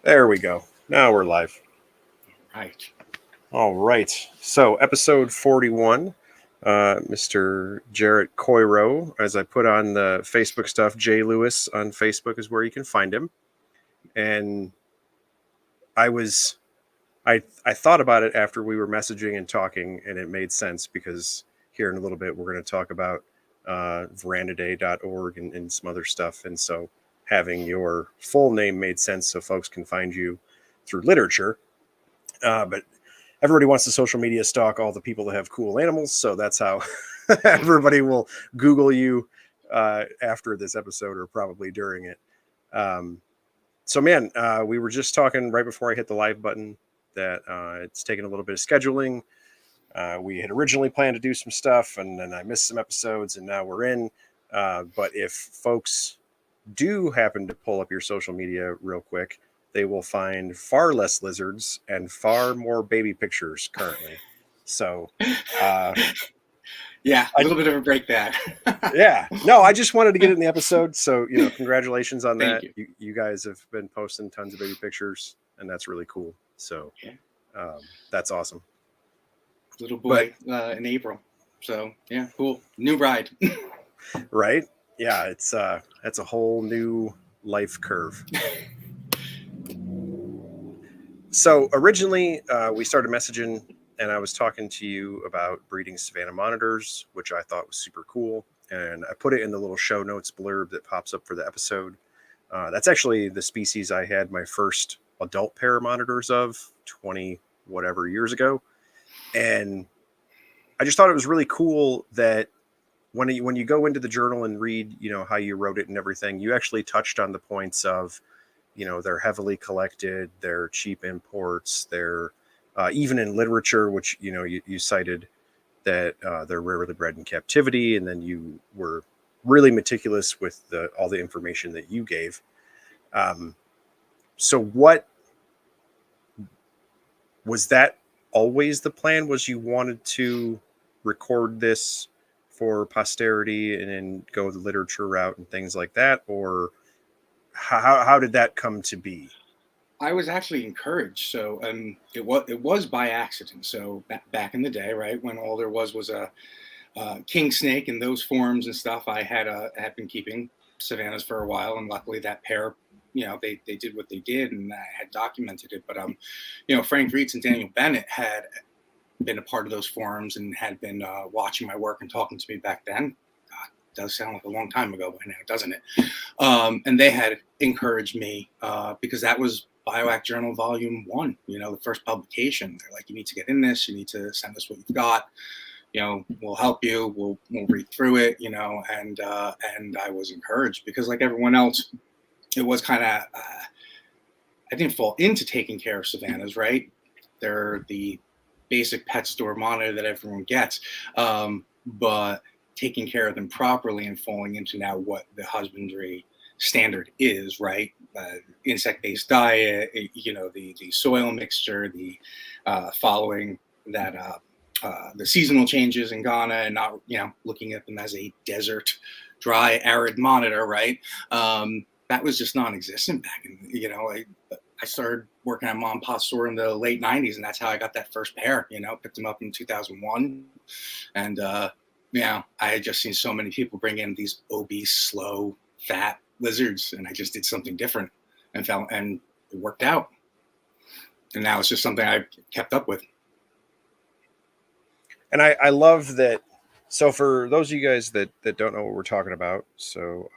There we go. Now we're live. Right. All right. So, episode 41, Mr. Jarrett Coiro. As I put on the Facebook stuff, Jay Lewis on Facebook is where you can find him. And I was, I thought about it after we were messaging and talking, and it made sense because here in a little bit we're going to talk about verandaday.org and some other stuff. And so, having your full name made sense so folks can find you through literature. But everybody wants to social media stalk all the people that have cool animals, so that's how everybody will Google you after this episode or probably during it. Um, so, man, we were just talking right before I hit the live button that it's taken a little bit of scheduling. We had originally planned to do some stuff, and then I missed some episodes, and now we're in. But if folks do happen to pull up your social media real quick, they will find far less lizards and far more baby pictures currently. So, yeah, a little bit of a break there. yeah, no, I just wanted to get it in the episode. So, congratulations on Thank that. You guys have been posting tons of baby pictures, and that's really cool. So, that's awesome. Little boy in April. So, yeah, cool. New bride. Right? Yeah, that's a whole new life curve. So originally, we started messaging, and I was talking to you about breeding Savannah Monitors, which I thought was super cool. And I put it in the little show notes blurb that pops up for the episode. That's actually the species I had my first adult pair of monitors of 20 whatever years ago. And I just thought it was really cool that when you go into the journal and read, how you wrote it and everything, you actually touched on the points of, they're heavily collected, they're cheap imports, they're even in literature, which, you cited that they're rarely bred in captivity. And then you were really meticulous with all the information that you gave. So what was that always the plan? Was you wanted to record this for posterity and then go the literature route and things like that? Or how did that come to be? I was actually encouraged. So it was by accident. So back in the day, right, when all there was a king snake in those forms and stuff, I had been keeping Savannahs for a while, and luckily that pair, they did what they did, and I had documented it. But Frank Reitz and Daniel Bennett had been a part of those forums and had been watching my work and talking to me back then. God, it does sound like a long time ago by now, doesn't it? And they had encouraged me because that was Bioact Journal Volume 1, the first publication. They're like, you need to get in this, you need to send us what you've got. We'll help you. We'll read through it, and I was encouraged because, like everyone else, it was kind of I didn't fall into taking care of Savannahs, right? They're the basic pet store monitor that everyone gets, but taking care of them properly and falling into now what the husbandry standard is, right? Insect-based diet, the soil mixture, the following that. The seasonal changes in Ghana and not, looking at them as a desert, dry, arid monitor, right? That was just non-existent back in, I started working at Mom Pop store in the late 90s, and that's how I got that first pair, picked them up in 2001. And, I had just seen so many people bring in these obese, slow, fat lizards, and I just did something different and it worked out. And now it's just something I kept up with. And I love that. So for those of you guys that don't know what we're talking about, so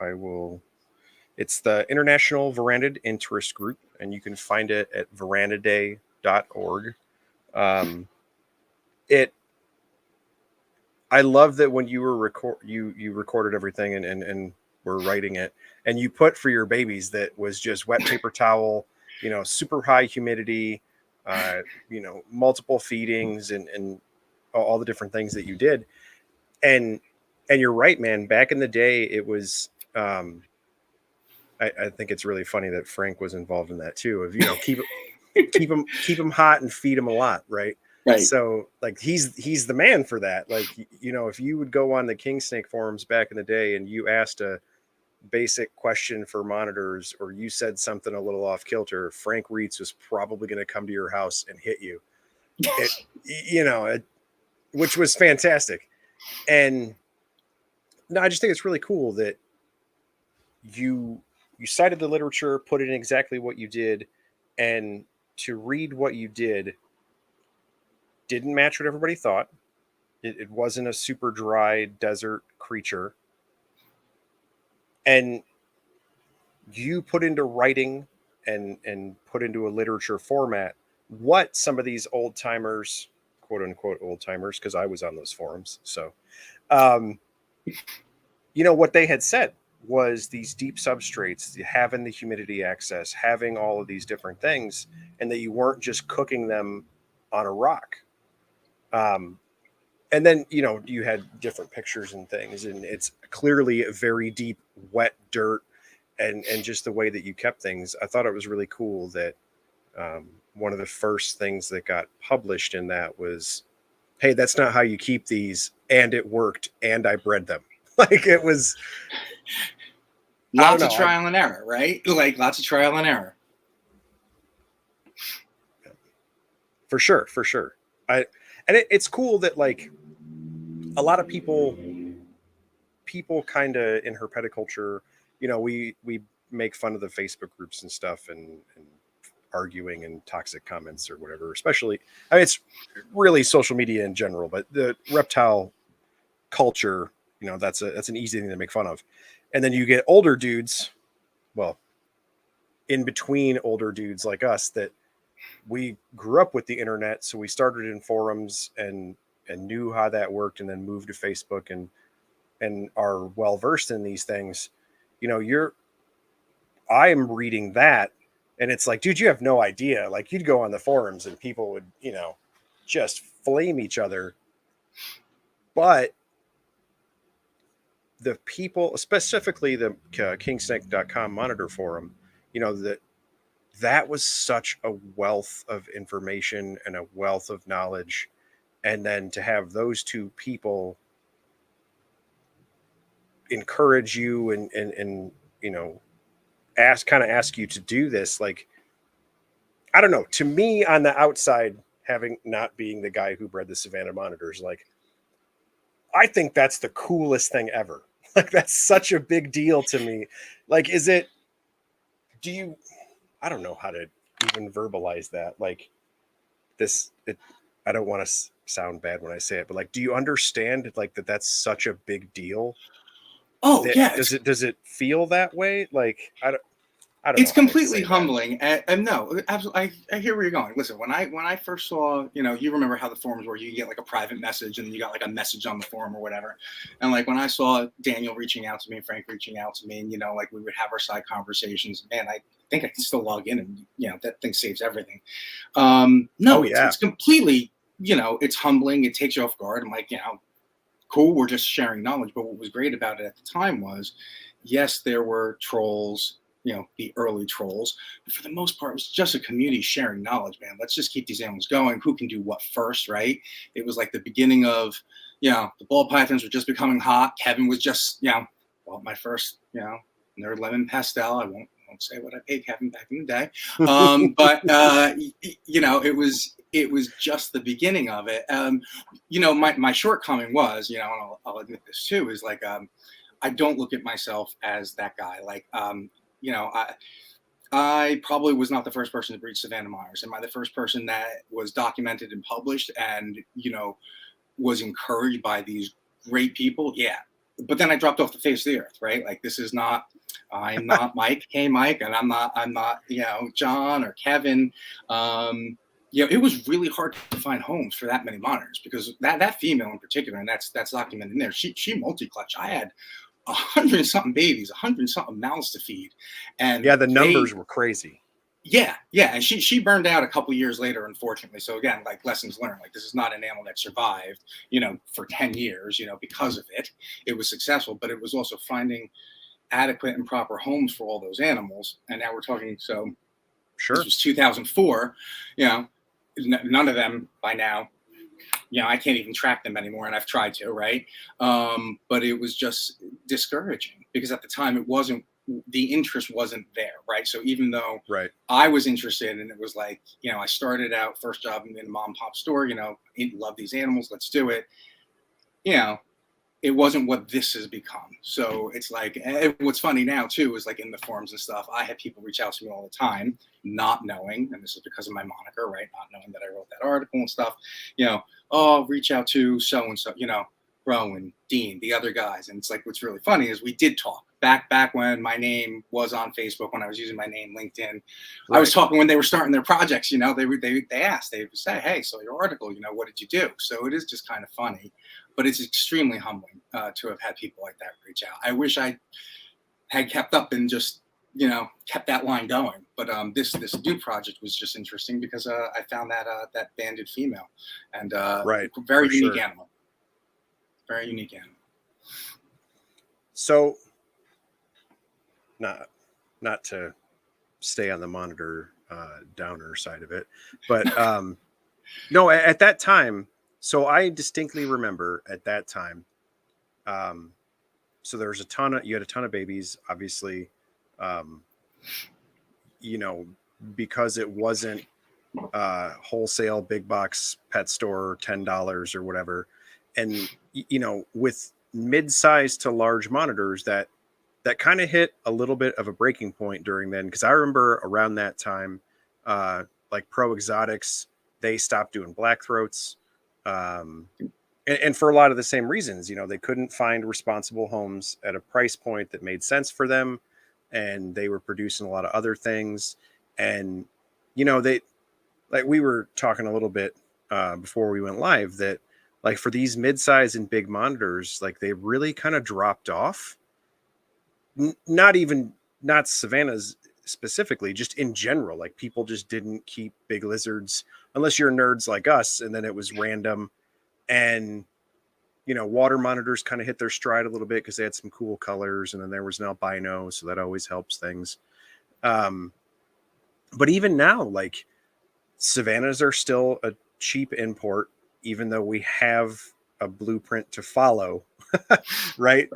it's the International Verandid Interest Group, and you can find it at verandaday.org. I love that when you were you recorded everything and were writing it, and you put for your babies that was just wet paper towel, super high humidity, multiple feedings and all the different things that you did. And you're right, man. Back in the day, it was, I think it's really funny that Frank was involved in that too. Of, keep them hot and feed them a lot. Right. Right. So like, he's the man for that. Like, if you would go on the king snake forums back in the day and you asked a basic question for monitors, or you said something a little off kilter, Frank Reitz was probably going to come to your house and hit you. It, you know, which was fantastic. And no, I just think it's really cool that you cited the literature, put in exactly what you did, and to read what you didn't match what everybody thought. It wasn't a super dry desert creature. And you put into writing and put into a literature format what some of these old timers, quote unquote old timers, because I was on those forums. So, what they had said was these deep substrates, having the humidity access, having all of these different things, and that you weren't just cooking them on a rock. And then, you had different pictures and things, and it's clearly a very deep, wet dirt, and just the way that you kept things. I thought it was really cool that one of the first things that got published in that was, hey, that's not how you keep these, and it worked, and I bred them. Like, it was lots of trial and error, right? Like, lots of trial and error. For sure. It's cool that, like, a lot of people kind of in herpetoculture, we make fun of the Facebook groups and stuff, and arguing and toxic comments or whatever, especially, I mean, it's really social media in general, but the reptile culture, that's an easy thing to make fun of. And then you get older dudes, well, in between older dudes like us, that we grew up with the internet, so we started in forums and knew how that worked, and then moved to Facebook and are well versed in these things. I'm reading that, and it's like, dude, you have no idea. Like, you'd go on the forums and people would, just flame each other. But the people, specifically the kingsnake.com monitor forum, that was such a wealth of information and a wealth of knowledge. And then to have those two people encourage you and ask you to do this, like, I don't know, to me on the outside, having not being the guy who bred the Savannah Monitors, like, I think that's the coolest thing ever. Like, that's such a big deal to me. Like, I don't know how to even verbalize that. Like, I don't want to sound bad when I say it, but, like, do you understand, like, that's such a big deal? Oh, yeah. Does it feel that way? Like, I don't it's know completely humbling. And no, absolutely. I hear where you're going. Listen, when I first saw, you remember how the forums were, you get like a private message and then you got like a message on the forum or whatever. And like, when I saw Daniel reaching out to me and Frank reaching out to me, and, like, we would have our side conversations, man, I think I can still log in, and, that thing saves everything. No, it's completely, it's humbling. It takes you off guard. I'm like, cool, we're just sharing knowledge. But what was great about it at the time was, yes, there were trolls, the early trolls, but for the most part, it was just a community sharing knowledge, man. Let's just keep these animals going. Who can do what first, right? It was like the beginning of, the ball pythons were just becoming hot. Kevin was just, well, my first, nerd lemon pastel. I won't say what I paid Kevin back in the day. But it was just the beginning of it. My shortcoming was, and I'll admit this too, is like, I don't look at myself as that guy. Like, I probably was not the first person to breed Savannah Monitors. Am I the first person that was documented and published and, was encouraged by these great people? Yeah. But then I dropped off the face of the earth, right? Like, I'm not Mike. Hey, Mike. And I'm not, John or Kevin. It was really hard to find homes for that many monitors, because that female in particular, and that's documented in there, she multi-clutch. I had 100 and something babies, 100 and something mouths to feed. And yeah, the numbers were crazy. Yeah. And she burned out a couple of years later, unfortunately. So again, like, lessons learned. Like, this is not an animal that survived, for 10 years, because of it. It was successful, but it was also finding adequate and proper homes for all those animals. And now we're talking, so sure, this was 2004, none of them by now I can't even track them anymore, and I've tried to, right? But it was just discouraging because at the time the interest wasn't there, right? So even though Right. I was interested, and it was like, I started out first job in a mom and pop store, love these animals, let's do it. It wasn't what this has become. So it's like, what's funny now too is like in the forums and stuff, I have people reach out to me all the time, not knowing, and this is because of my moniker, right? Not knowing that I wrote that article and stuff, oh, reach out to so and so, Rowan, Dean, the other guys. And it's like, what's really funny is we did talk back when my name was on Facebook, when I was using my name, LinkedIn. Right. I was talking when they were starting their projects, they asked, they would say, hey, so your article, what did you do? So it is just kind of funny, but it's extremely humbling to have had people like that reach out. I wish I had kept up and just, kept that line going. But this new project was just interesting because I found that banded female, and Right. very unique animal. Very unique animal. So, not to stay on the monitor downer side of it, but no, at that time. So I distinctly remember at that time. So there was you had a ton of babies, obviously, because it wasn't wholesale big box pet store, $10 or whatever. And, with mid-size to large monitors, that kind of hit a little bit of a breaking point during then. Cause I remember around that time, like Pro Exotics, they stopped doing black throats. And for a lot of the same reasons, they couldn't find responsible homes at a price point that made sense for them. And they were producing a lot of other things. And, they, like we were talking a little bit before we went live, that like for these mid-size and big monitors, like they really kind of dropped off. Not Savannah's specifically, just in general, like people just didn't keep big lizards unless you're nerds like us. And then it was random. And, water monitors kind of hit their stride a little bit because they had some cool colors, and then there was an albino. So that always helps things. But even now, like Savannahs are still a cheap import, even though we have a blueprint to follow. Right?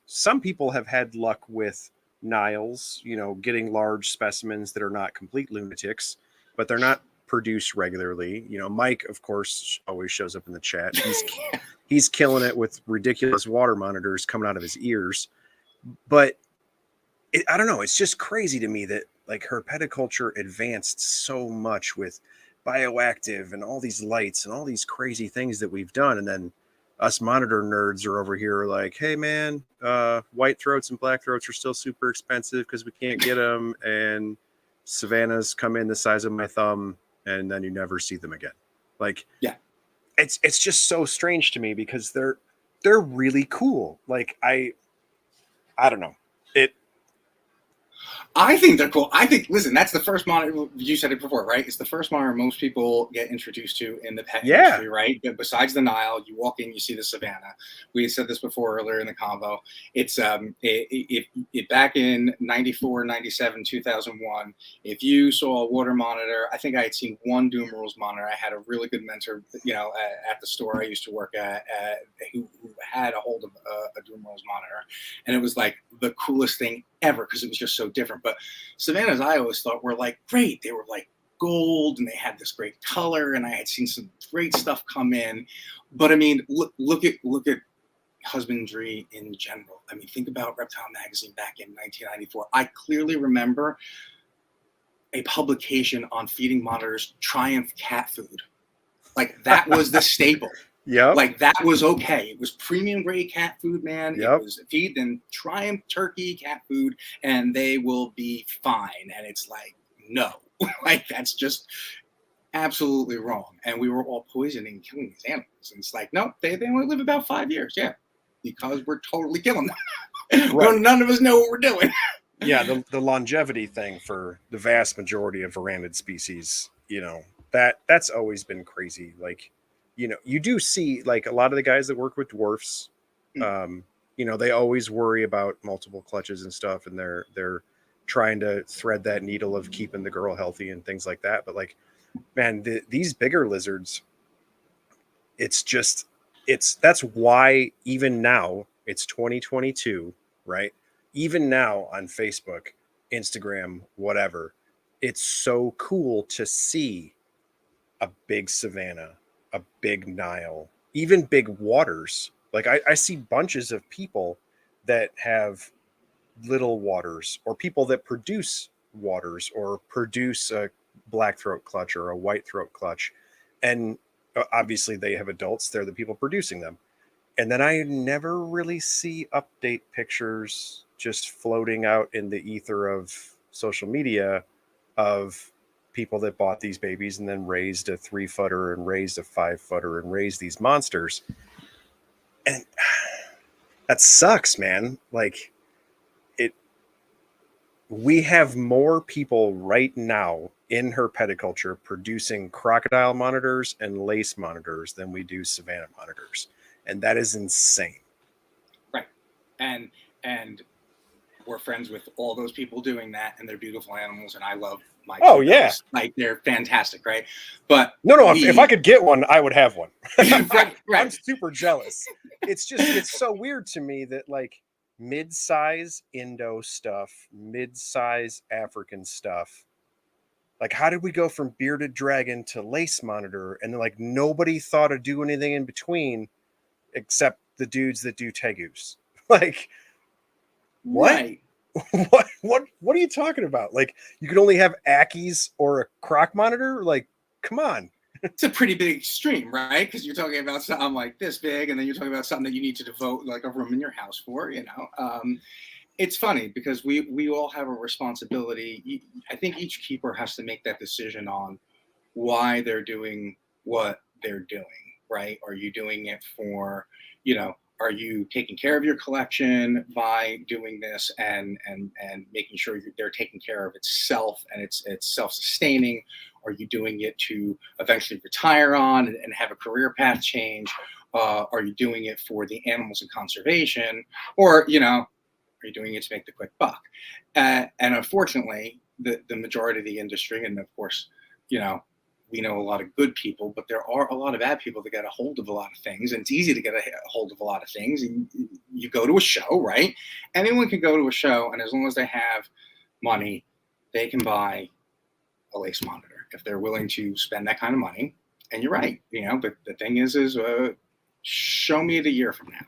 Some people have had luck with Niles, getting large specimens that are not complete lunatics, but they're not produced regularly. Mike, of course, always shows up in the chat. He's killing it with ridiculous water monitors coming out of his ears. But I don't know. It's just crazy to me that like herpetoculture advanced so much with bioactive and all these lights and all these crazy things that we've done. And then us monitor nerds are over here like, hey man, white throats and black throats are still super expensive because we can't get them. And Savannahs come in the size of my thumb, and then you never see them again. Like, yeah, it's just so strange to me because they're really cool. Like I don't know. I think they're cool. Listen, that's the first monitor, you said it before, right? It's the first monitor most people get introduced to in the pet industry, right? But besides the Nile, you walk in, you see the Savannah. We had said this before earlier in the convo. It's it back in 94, 97, 2001, if you saw a water monitor, I think I had seen one Doom Rules monitor. I had a really good mentor, at the store I used to work at who had a hold of a Doom Rules monitor. And it was like the coolest thing ever because it was just so different. But Savannahs, I always thought were like great. They were like gold and they had this great color, and I had seen some great stuff come in. But I mean, look at husbandry in general. I mean, think about Reptile Magazine back in 1994. I clearly remember a publication on feeding monitors, Triumph cat food. Like that was the staple. Yeah. Like that was okay. It was premium grade cat food, man. Yep. It was feed them Triumph turkey cat food and they will be fine. And it's like, no, like that's just absolutely wrong. And we were all poisoning and killing these animals. And it's like, no, they only live about 5 years. Yeah. Because we're totally killing them. Right. None of us know what we're doing. Yeah. The longevity thing for the vast majority of verandid species, that's always been crazy. Like, you do see like a lot of the guys that work with dwarfs, they always worry about multiple clutches and stuff. And they're trying to thread that needle of keeping the girl healthy and things like that. But like, man, these bigger lizards, it's just that's why even now it's 2022, right? Even now on Facebook, Instagram, whatever, it's so cool to see a big savanna, a big Nile, even big waters. Like I see bunches of people that have little waters, or people that produce waters, or produce a black throat clutch or a white throat clutch. And obviously they have adults, they're the people producing them. And then I never really see update pictures just floating out in the ether of social media of people that bought these babies and then raised a 3-footer and raised a 5-footer and raised these monsters. And that sucks, man. Like it, we have more people right now in herpeticulture producing crocodile monitors and lace monitors than we do Savannah monitors. And that is insane. Right. And we're friends with all those people doing that, and they're beautiful animals, and I love my Yeah, like they're fantastic, right? But no, if I could get one, I would have one. right. I'm super jealous. It's so weird to me that like mid-size Indo stuff, mid-size African stuff, like how did we go from bearded dragon to lace monitor, and then like nobody thought of doing anything in between except the dudes that do tegus? Like what? Right. What are you talking about? Like you could only have Ackies or a croc monitor? Like come on. It's a pretty big extreme, right? Because you're talking about something like this big, and then you're talking about something that you need to devote like a room in your house for. It's funny because we all have a responsibility. I think each keeper has to make that decision on why they're doing what they're doing, right? Are you doing it for, are you taking care of your collection by doing this and making sure they're taking care of itself and it's self-sustaining? Are you doing it to eventually retire on and have a career path change? Are you doing it for the animals and conservation? Or, are you doing it to make the quick buck? And unfortunately, the majority of the industry, and of course, we know a lot of good people, but there are a lot of bad people that get a hold of a lot of things, and it's easy to get a hold of a lot of things. And you go to a show, right? Anyone can go to a show, and as long as they have money, they can buy a lace monitor if they're willing to spend that kind of money. And you're right, but the thing is show me it a year from now.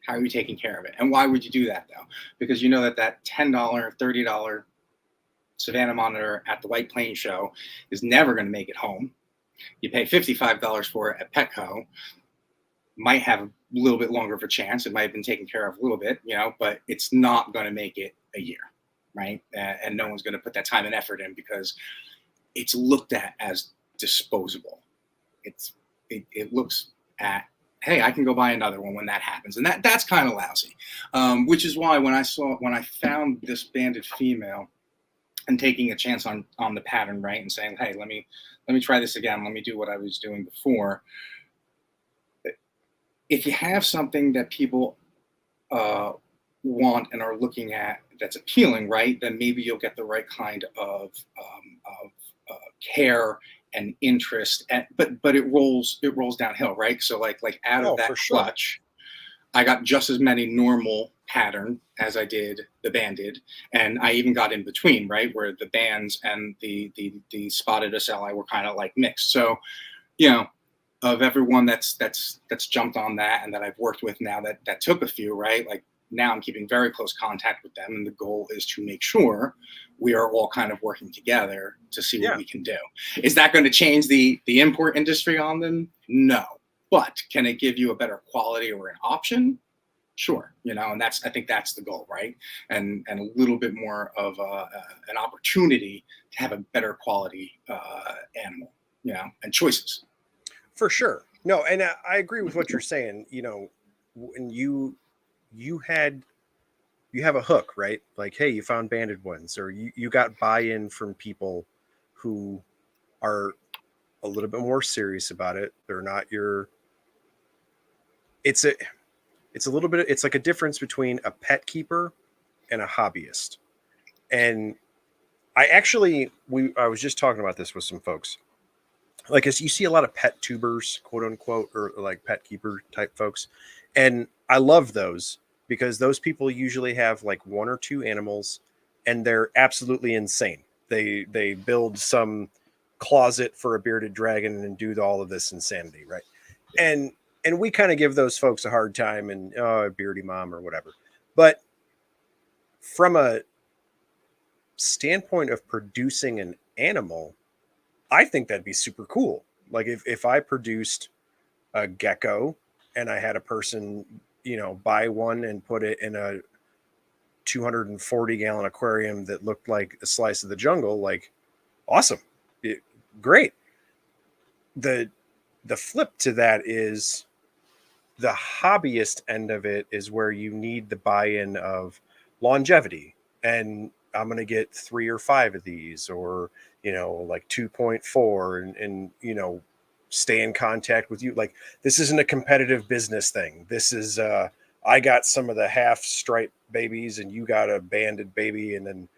How are you taking care of it? And why would you do that though? Because you know that $10, $30 Savannah monitor at the White Plains show is never going to make it home. You pay $55 for it at Petco, might have a little bit longer of a chance. It might have been taken care of a little bit, but it's not going to make it a year, right? And no one's going to put that time and effort in because it's looked at as disposable. It looks at, hey, I can go buy another one when that happens, and that's kind of lousy. Which is why when I found this banded female and taking a chance on the pattern, right, and saying, hey, let me try this again. Let me do what I was doing before. If you have something that people want and are looking at that's appealing, right, then maybe you'll get the right kind of care and interest. But it rolls downhill, right? So like out of that clutch, I got just as many normal pattern as I did the banded, and I even got in between, right, where the bands and the spotted SLI were kind of like mixed. So, of everyone that's jumped on that and that I've worked with now that took a few, right, like now I'm keeping very close contact with them, and the goal is to make sure we are all kind of working together to see what we can do. Is that going to change the import industry on them? No. But can it give you a better quality or an option? Sure, and I think that's the goal, right? And a little bit more of an opportunity to have a better quality animal, and choices. For sure. No, and I agree with what you're saying. When you have a hook, right? Like, hey, you found banded ones, or you got buy-in from people who are a little bit more serious about it. They're not your. It's a little bit. It's like a difference between a pet keeper and a hobbyist. And I was just talking about this with some folks. like as you see a lot of pet tubers, quote unquote, or like pet keeper type folks. And I love those because those people usually have like one or two animals and they're absolutely insane. They build some closet for a bearded dragon and do all of this insanity, right? And and we kind of give those folks a hard time and beardy mom or whatever. But from a standpoint of producing an animal, I think that'd be super cool. Like if I produced a gecko and I had a person, buy one and put it in a 240-gallon aquarium that looked like a slice of the jungle, like awesome. Great. The the flip to that is the hobbyist end of it is where you need the buy-in of longevity, and I'm going to get 3 or 5 of these, or like 2.4, and stay in contact with you. Like, this isn't a competitive business thing. This is I got some of the half striped babies and you got a banded baby, and then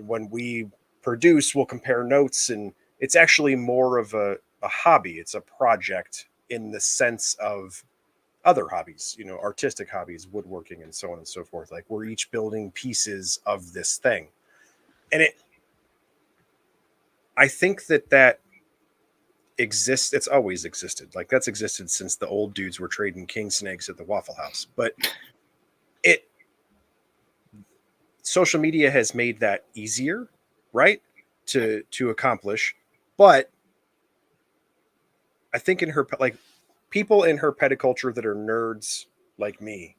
when we produce we'll compare notes, and it's actually more of a hobby. It's a project in the sense of other hobbies, artistic hobbies, woodworking, and so on and so forth. Like, we're each building pieces of this thing. And I think that exists. It's always existed. Like, that's existed since the old dudes were trading king snakes at the Waffle House. But it social media has made that easier, right? To accomplish. But I think in her, like, people in her peticulture that are nerds like me,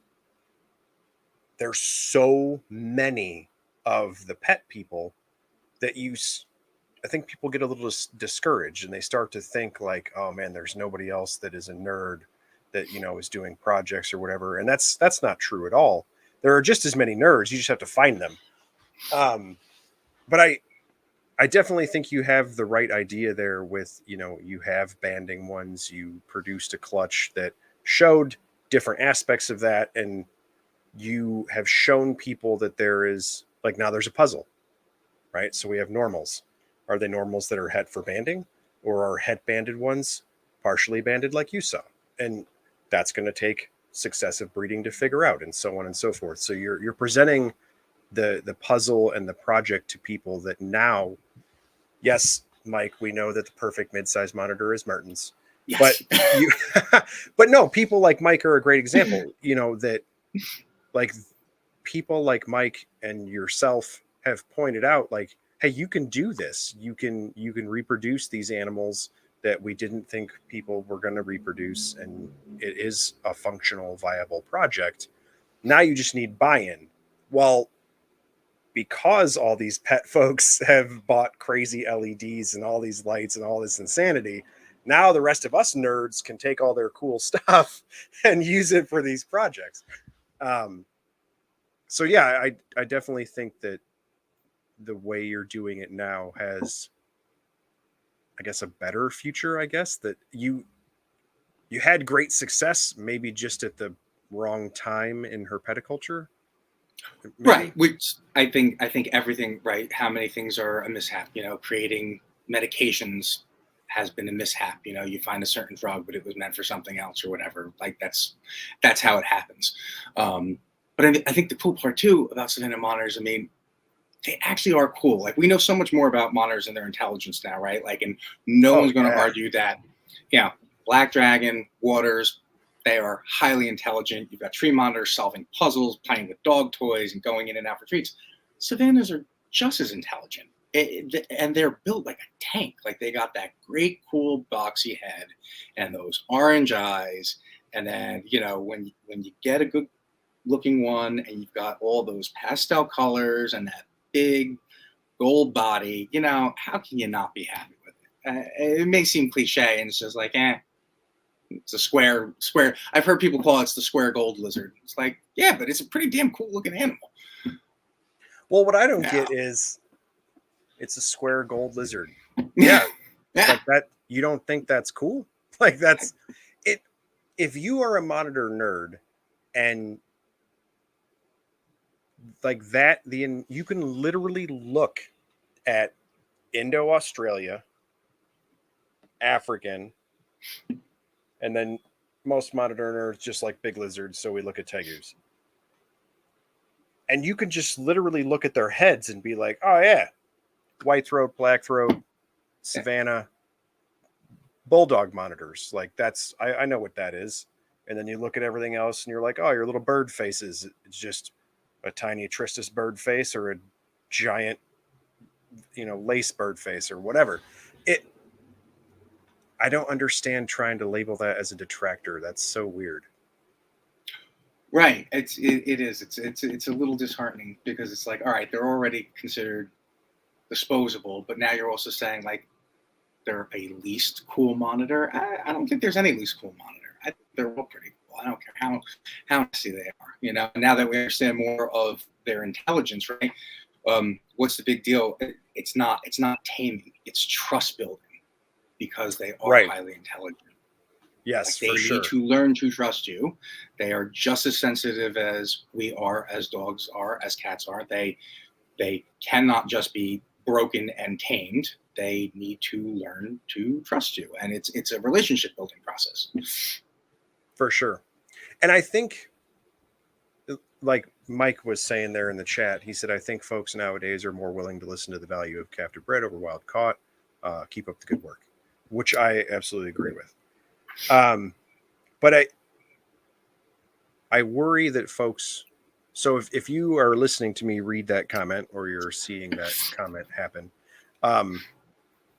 there's so many of the pet people that I think people get a little discouraged, and they start to think like, oh man, there's nobody else that is a nerd that is doing projects or whatever. And that's not true at all. There are just as many nerds. You just have to find them. But I definitely think you have the right idea there with, you have banding ones, you produced a clutch that showed different aspects of that, and you have shown people that there is, like, now there's a puzzle, right? So we have normals. Are they normals that are het for banding, or are het banded ones partially banded like you saw? And that's going to take successive breeding to figure out, and so on and so forth. So you're presenting the puzzle and the project to people that now, yes, Mike, we know that the perfect mid-size monitor is Mertens. Yes. But but no, people like Mike are a great example. That, like, people like Mike and yourself have pointed out, like, hey, you can do this. You can reproduce these animals that we didn't think people were going to reproduce, and it is a functional, viable project. Now you just need buy-in. Well, because all these pet folks have bought crazy LEDs and all these lights and all this insanity, now the rest of us nerds can take all their cool stuff and use it for these projects. Um, so yeah, I definitely think that the way you're doing it now has, I guess, a better future. I guess that you had great success, maybe just at the wrong time in her peticulture. Maybe? Right, which I think everything, right, how many things are a mishap, creating medications has been a mishap. You find a certain drug but it was meant for something else or whatever. Like, that's how it happens. But I think the cool part too about Savannah monitors, I mean, they actually are cool. Like, we know so much more about monitors and their intelligence now, right? Like, and no one's going to argue that, Black Dragon, Waters, they are highly intelligent. You've got tree monitors solving puzzles, playing with dog toys, and going in and out for treats. Savannahs are just as intelligent. And they're built like a tank. Like, they got that great, cool, boxy head and those orange eyes. And then, when you get a good looking one and you've got all those pastel colors and that big gold body, how can you not be happy with it? It may seem cliche, and it's just like, it's a square. I've heard people call it the square gold lizard. It's like, yeah, but it's a pretty damn cool looking animal. Well, what I don't get is it's a square gold lizard. Yeah. Yeah. Like that. You don't think that's cool? Like, that's it. If you are a monitor nerd and like that, you can literally look at Indo-Australia African, and then most modern are just like big lizards, so we look at tegus. And you can just literally look at their heads and be like, oh yeah, white throat, black throat, Savannah, bulldog monitors. Like that's I know what that is. And then you look at everything else and you're like, oh, your little bird faces. It's just a tiny tristis bird face or a giant, lace bird face or whatever. It I don't understand trying to label that as a detractor. That's so weird. Right. It is. It's a little disheartening because it's like, all right, they're already considered disposable, but now you're also saying like they're a least cool monitor. I don't think there's any least cool monitor. I think they're all pretty cool. I don't care how messy they are. Now that we understand more of their intelligence, right? What's the big deal? It's not taming. It's trust building because they are Right. highly intelligent. Yes, Like for they sure. need to learn to trust you. They are just as sensitive as we are, as dogs are, as cats are. They cannot just be broken and tamed. They need to learn to trust you, and it's a relationship building process. For sure. And I think, like Mike was saying there in the chat, he said, I think folks nowadays are more willing to listen to the value of captive bred over wild caught. Keep up the good work, which I absolutely agree with. But I worry that folks. So if you are listening to me read that comment or you're seeing that comment happen,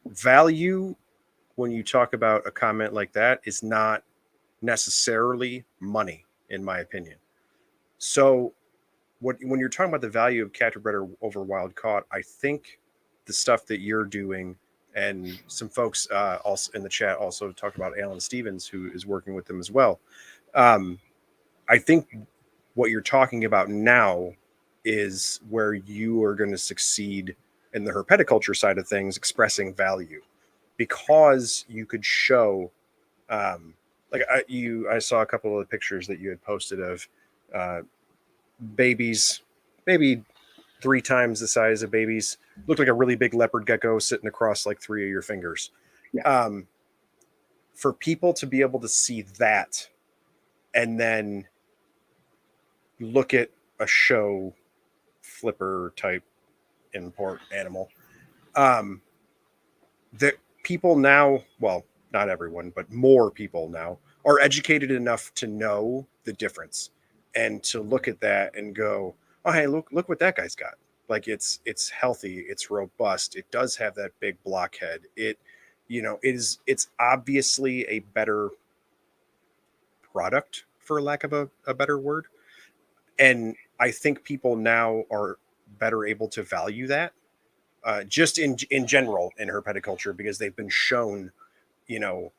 value when you talk about a comment like that is not necessarily money, in my opinion. So when you're talking about the value of captive bred over wild caught, I think the stuff that you're doing, and some folks also in the chat also talked about Alan Stevens, who is working with them as well. I think what you're talking about now is where you are going to succeed in the herpeticulture side of things, expressing value, because you could show, like I saw a couple of the pictures that you had posted of babies, maybe 3 times the size of babies, looked like a really big leopard gecko sitting across like 3 of your fingers. Yeah. For people to be able to see that and then look at a show flipper type import animal, that people now, well, not everyone, but more people now are educated enough to know the difference and to look at that and go, oh, hey, look what that guy's got. Like it's healthy, it's robust, it does have that big blockhead. It's obviously a better product, for lack of a better word. And I think people now are better able to value that, just in general in herpeticulture, because they've been shown, you know,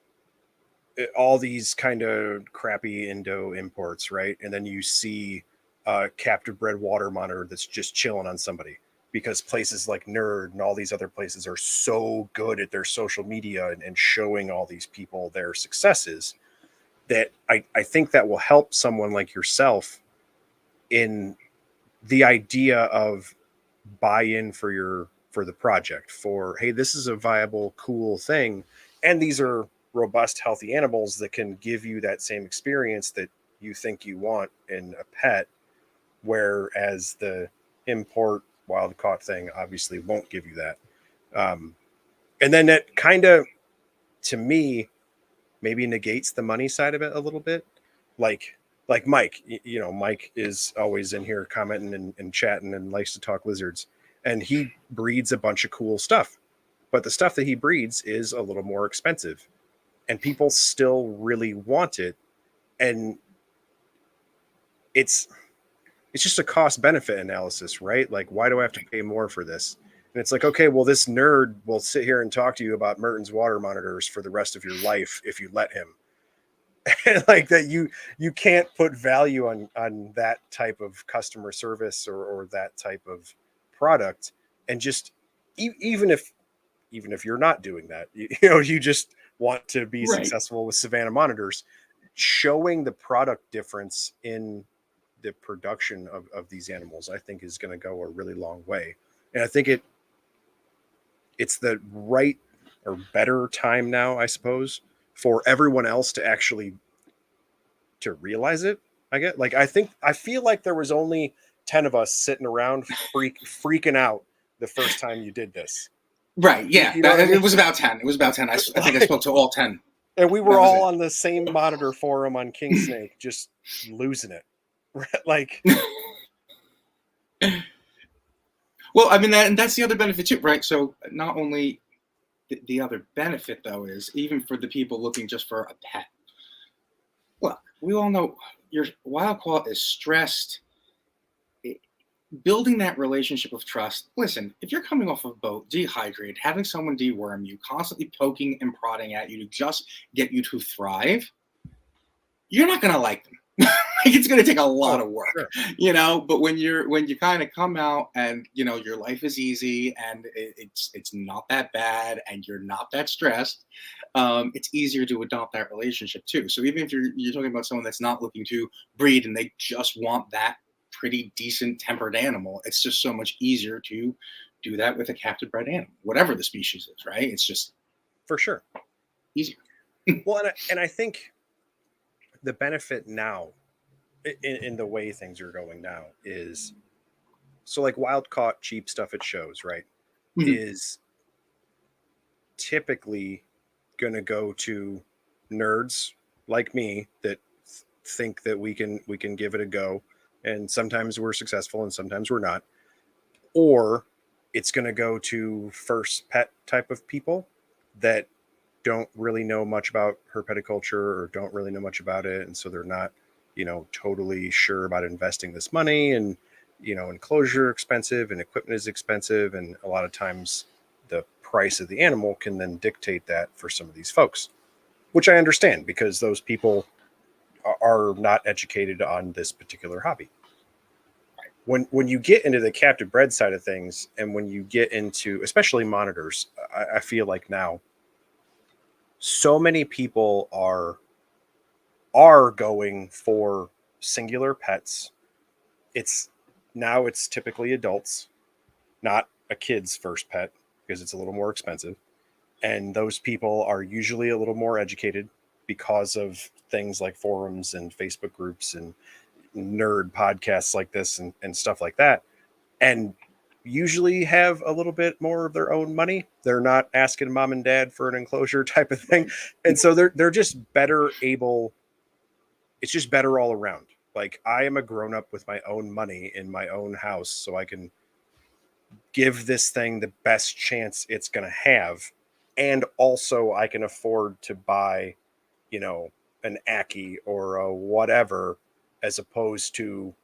all these kind of crappy Indo imports, right? And then you see a captive bred water monitor that's just chilling on somebody, because places like Nerd and all these other places are so good at their social media and showing all these people their successes, that I think that will help someone like yourself in the idea of buy-in for the project, for, hey, this is a viable, cool thing, and these are robust, healthy animals that can give you that same experience that you think you want in a pet, whereas the import wild caught thing obviously won't give you that. And then that kind of, to me, maybe negates the money side of it a little bit. Like Mike, Mike is always in here commenting and chatting and likes to talk lizards, and he breeds a bunch of cool stuff, but the stuff that he breeds is a little more expensive, and people still really want it. And it's just a cost benefit analysis, right? Like, why do I have to pay more for this? And it's like, okay, well, this nerd will sit here and talk to you about Merton's water monitors for the rest of your life if you let him. Like that, you can't put value on that type of customer service or that type of product. And just even if you're not doing that, you just want to be Right. successful with Savannah Monitors, showing the product difference in the production of these animals, I think, is going to go a really long way. And I think it's the right or better time now, I suppose, for everyone else to actually to realize it. I feel like there was only 10 of us sitting around freaking out the first time you did this. Right. Yeah. You know what I mean? It was about 10. It was about 10. I think I spoke to all 10. And we were That was all it. on the same monitor forum on King Snake, just losing it. Like, Well, I mean, that's the other benefit too, right? So not only the other benefit though is even for the people looking just for a pet. Look, we all know your wild caught is stressed. Building that relationship of trust. Listen, if you're coming off of a boat, dehydrated, having someone deworm you, constantly poking and prodding at you to just get you to thrive, you're not gonna like them. Like, it's gonna take a lot of work, sure. But when you kind of come out and your life is easy and it's not that bad and you're not that stressed, it's easier to adopt that relationship too. So even if you're talking about someone that's not looking to breed and they just want that pretty decent tempered animal, it's just so much easier to do that with a captive bred animal, whatever the species is, right? It's just For sure. easier. Well, and I think the benefit now in the way things are going now is so like wild caught cheap stuff at shows, right? Mhm. Is typically going to go to nerds like me that think that we can give it a go, and sometimes we're successful and sometimes we're not, or it's going to go to first pet type of people that don't really know much about herpeticulture or don't really know much about it, and so they're not totally sure about investing this money, and enclosure expensive and equipment is expensive, and a lot of times the price of the animal can then dictate that for some of these folks, which I understand because those people are not educated on this particular hobby. When you get into the captive bred side of things, and when you get into especially monitors, I feel like now so many people are going for singular pets. It's typically adults, not a kid's first pet, because it's a little more expensive. And those people are usually a little more educated because of things like forums and Facebook groups and nerd podcasts like this, and stuff like that. And usually have a little bit more of their own money. They're not asking mom and dad for an enclosure type of thing. And so they're just better able. It's just better all around. Like, I am a grown up with my own money in my own house, so I can give this thing the best chance it's going to have. And also, I can afford to buy, an Aki or a whatever, as opposed to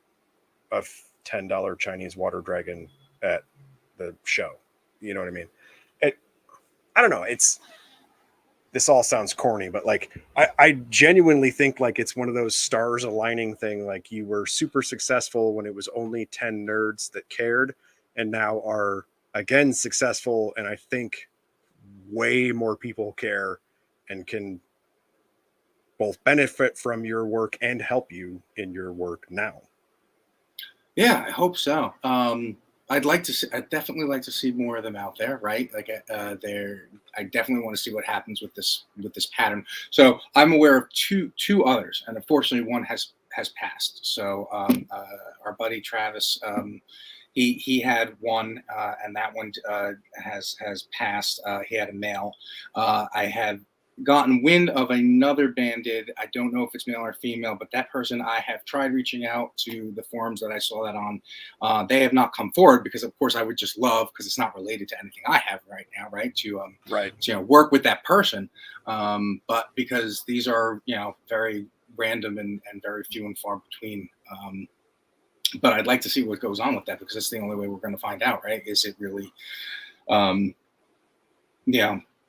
a $10 Chinese water dragon at the show. You know what I mean? It, I don't know. This all sounds corny, but like I genuinely think like it's one of those stars aligning thing. Like, you were super successful when it was only 10 nerds that cared, and now are again successful. And I think way more people care and can both benefit from your work and help you in your work now. Yeah, I hope so. I'd definitely like to see more of them out there, right? Like, I definitely want to see what happens with this pattern. So I'm aware of two others, and unfortunately, one has passed. So our buddy Travis, he had one, and that one has passed. He had a male. I had gotten wind of another banded. I don't know if it's male or female, but that person, I have tried reaching out to the forums that I saw that on. They have not come forward because, of course, I would just love, because it's not related to anything I have right now, right? Right. To work with that person, but because these are very random and very few and far between. But I'd like to see what goes on with that, because that's the only way we're going to find out, right? Is it really, um,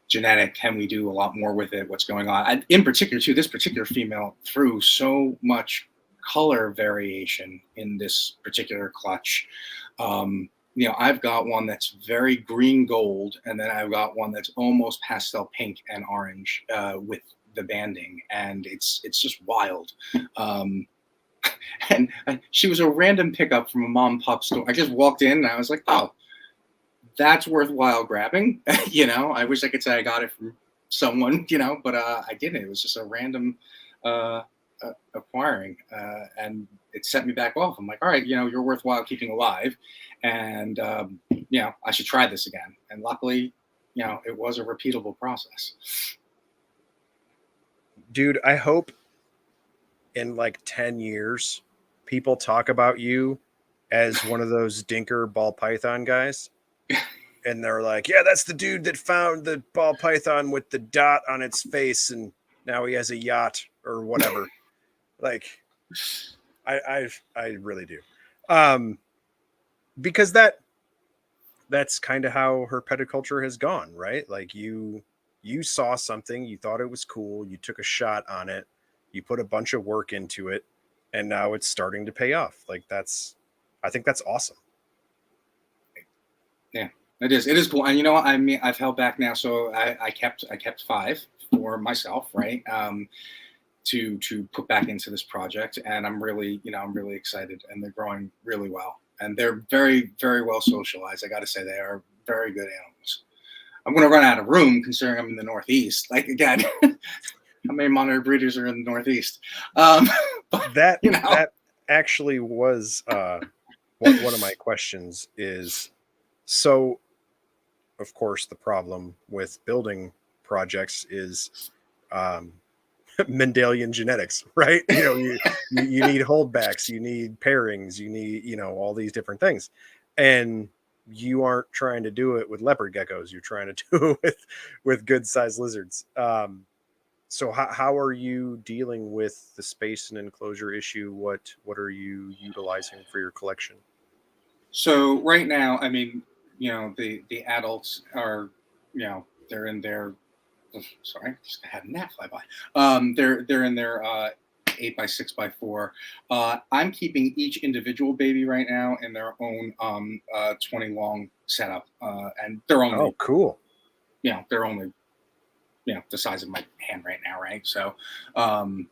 genetic? Can we do a lot more with it? What's going on? In particular, too, this particular female threw so much color variation in this particular clutch. I've got one that's very green gold, and then I've got one that's almost pastel pink and orange with the banding, and it's just wild. And she was a random pickup from a mom and pop store. I just walked in and I was like, oh, that's worthwhile grabbing. You know, I wish I could say I got it from someone, you know, but I didn't. It was just a random uh, acquiring, and it set me back off. I'm like, all right, you know, you're worthwhile keeping alive, and you know, I should try this again. And luckily, you know, it was a repeatable process. Dude, I hope in like 10 years people talk about you as one of those dinker ball python guys, and they're like, yeah, that's the dude that found the ball python with the dot on its face and now he has a yacht or whatever. Like, I really do. um because that's kind of how herpetoculture has gone, right? Like, you saw something, you thought it was cool, you took a shot on it, you put a bunch of work into it, and now it's starting to pay off. Like, I think that's awesome. Yeah, it is. It is cool. And you know what? I mean, I've held back now, so I kept 5 for myself, right? To put back into this project, and I'm really, you know, I'm really excited, and they're growing really well, and they're very, very well socialized. I got to say, they are very good animals. I'm going to run out of room considering I'm in the Northeast. Like, again, how many monitor breeders are in the Northeast? But, That you know, that actually was one of my questions is, so of course the problem with building projects is um Mendelian genetics, right? You know, you need holdbacks, you need pairings, you need, you know, all these different things, and you aren't trying to do it with leopard geckos. You're trying to do it with good sized lizards. So how are you dealing with the space and enclosure issue? What are you utilizing for your collection? so right now, I mean, you know, the adults are, you know, they're in their, oh, sorry, just had a gnat fly by. They're in their 8x6x4. I'm keeping each individual baby right now in their own 20 long setup, and they're Oh, only, cool. you know, they're only, you know, the size of my hand right now, right? So um,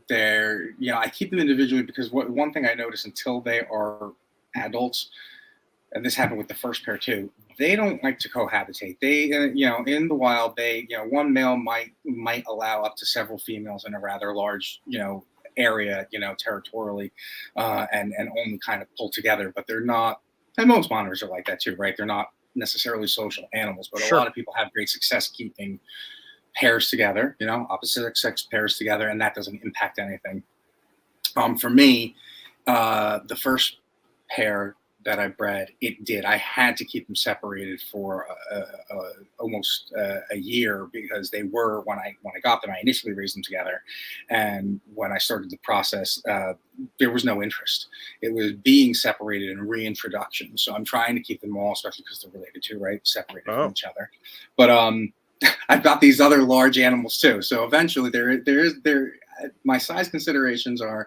they're, you know, I keep them individually because one thing I noticed until they are adults, and this happened with the first pair too. They don't like to cohabitate. They, you know, in the wild, they, you know, one male might allow up to several females in a rather large, you know, area, you know, territorially, and only kind of pull together. But they're not. And most monitors are like that too, right? They're not necessarily social animals, but a lot Sure. of people have great success keeping pairs together, you know, opposite sex pairs together, and that doesn't impact anything. For me, the first pair that I bred, it did. I had to keep them separated for almost a year because they were when I got them. I initially raised them together, and when I started the process, there was no interest. It was being separated and reintroduction. So I'm trying to keep them all, especially because they're related to, right, separated from Oh, each other. But I've got these other large animals too. So eventually, there my size considerations are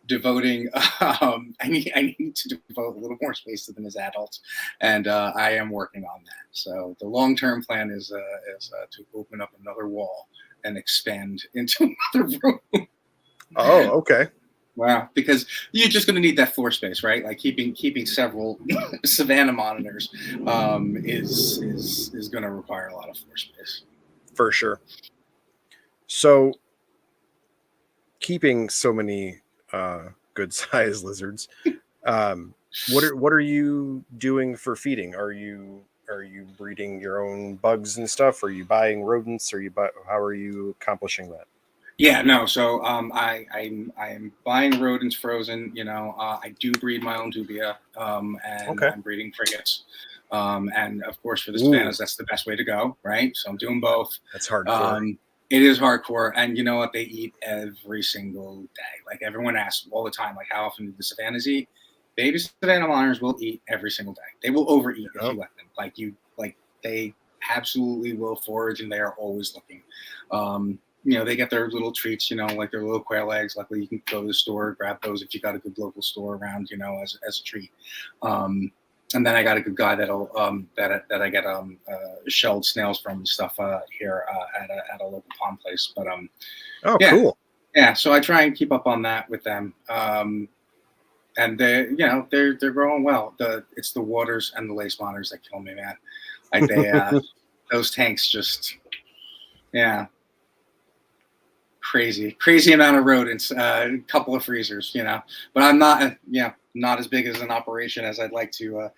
devoting I need to devote a little more space to them as adults, and I am working on that. So the long-term plan is to open up another wall and expand into another room. oh, okay. Wow, because you're just going to need that floor space, right? Like keeping several Savannah monitors is going to require a lot of floor space. For sure. So keeping so many good sized lizards, um, what are you doing for feeding? Are you breeding your own bugs and stuff? Are you buying rodents? How are you accomplishing that? Yeah, no. So I'm buying rodents frozen. You know, I do breed my own dubia, and Okay. I'm breeding crickets. And of course, for the Ooh, savannas, that's the best way to go, right? So I'm doing both. that's hardcore. Um, it is hardcore, and you know what? They eat every single day. Like everyone asks all the time, like how often do the savannas eat? Baby savanna monitors will eat every single day. They will overeat if Oh, you let them. Like they absolutely will forage, and they are always looking. You know, they get their little treats, you know, like their little quail eggs. Luckily, you can go to the store, grab those if you got a good local store around, you know, as a treat. Um, and then I got a good guy that'll that I get shelled snails from and stuff here at a local pond place. But oh, yeah, cool. yeah. So I try and keep up on that with them. And they're growing well. It's the waters and the lace monitors that kill me, man. Like those tanks just, yeah, crazy amount of rodents, a couple of freezers, but I'm not, not as big as an operation as I'd like to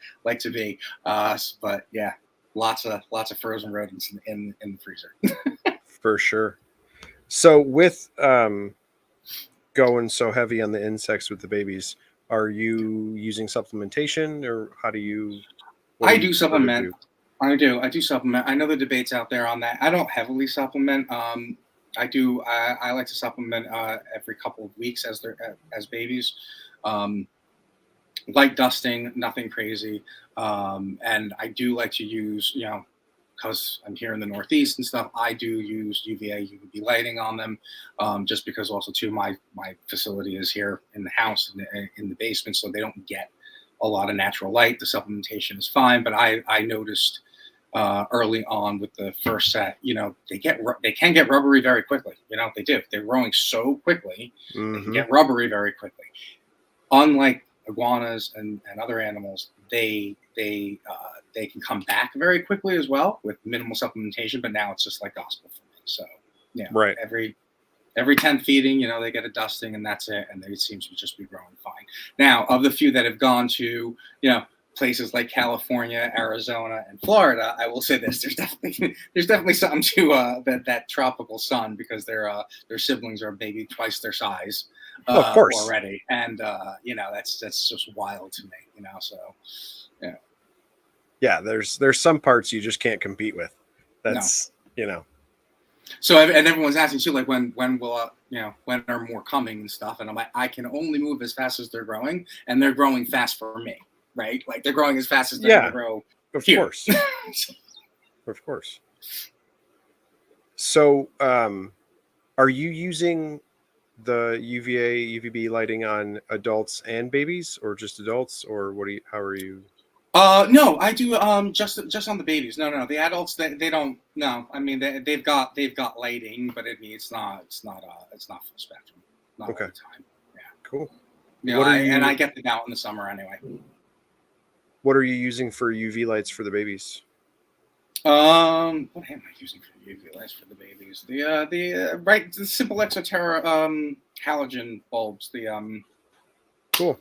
be. But yeah, lots of frozen rodents in the freezer. For sure. So with going so heavy on the insects with the babies, are you using supplementation, or what do I you do prefer to supplement. do? I do supplement. I know the debates out there on that. I don't heavily supplement. I like to supplement every couple of weeks as babies. Um, Light dusting, nothing crazy. And I do like to use, because I'm here in the Northeast and stuff, I do use UVA, UVB lighting on them, just because also too my facility is here in the house in the basement, so they don't get a lot of natural light. The supplementation is fine, but I noticed early on with the first set, they can get rubbery very quickly. They do. They're growing so quickly, they can Mm-hmm. get rubbery very quickly. Unlike iguanas and other animals, they can come back very quickly as well with minimal supplementation. But now it's just like gospel for me. So Right. every 10 feeding, they get a dusting and that's it, and they seem to just be growing fine. Now, of the few that have gone to places like California, Arizona, and Florida, I will say this: there's definitely something to that tropical sun, because their siblings are maybe twice their size Oh, of course. already, and that's just wild to me. So yeah, Yeah, there's some parts you just can't compete with. no. That's So and everyone's asking too, like when will when are more coming and stuff, and I'm like, I can only move as fast as they're growing, and they're growing fast for me, right? Like they're growing as fast as they're going to yeah, grow of here. course. Of course. So, are you using the UVA, UVB lighting on adults and babies, or just adults, or how are you? No, I do just on the babies. No, the adults they don't. No, I mean they've got lighting, but it's not full spectrum, not all Okay, the time. Yeah, cool. What are I you get them out in the summer anyway. what are you using for UV lights for the babies? What am I using for the UV lights for the babies? The simple Exoterra halogen bulbs. Cool.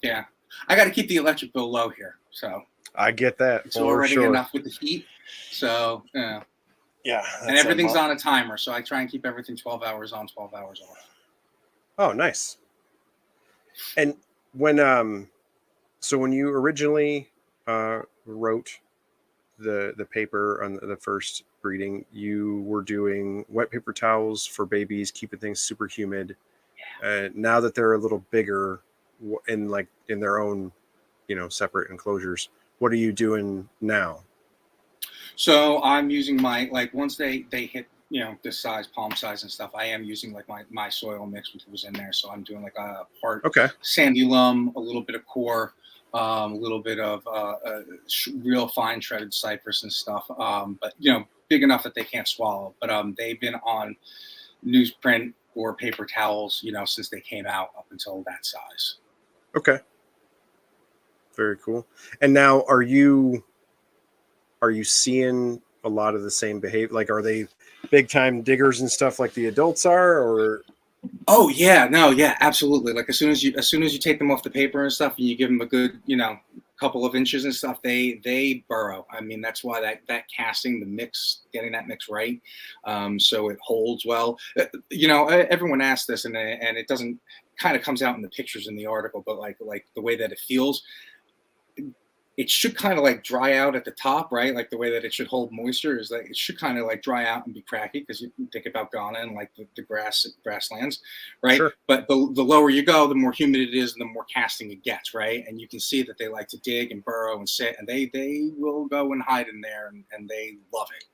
Yeah, I got to keep the electric bill low here, so I get that it's for already sure. enough with the heat. So Yeah, and everything's on a timer, so I try and keep everything 12 hours on, 12 hours off. Oh, nice. And when so when you originally wrote the paper on the first breeding, you were doing wet paper towels for babies, keeping things super humid. Now that they're a little bigger in their own, separate enclosures, what are you doing now? So I'm using my, like, once they hit this size, palm size and stuff, I am using like my soil mix, which was in there. So I'm doing like a part Okay. sandy loam, a little bit of core, a little bit of real fine shredded cypress and stuff. But big enough that they can't swallow. But they've been on newsprint or paper towels, since they came out up until that size. Okay. Very cool. And now are you seeing a lot of the same behavior? Like, are they big time diggers and stuff like the adults are, or? Oh yeah, no, yeah, absolutely. Like as soon as you take them off the paper and stuff, and you give them a good, couple of inches and stuff, they burrow. I mean, that's why that casting, the mix, getting that mix right, so it holds well. Everyone asks this, and it doesn't kind of comes out in the pictures in the article, but like the way that it feels, it should kind of like dry out at the top, right? Like the way that it should hold moisture is that it should kind of like dry out and be cracky, because you think about Ghana and like the grasslands, right? Sure. But the lower you go, the more humid it is and the more casting it gets, right? And you can see that they like to dig and burrow and sit, and they will go and hide in there, and they love it.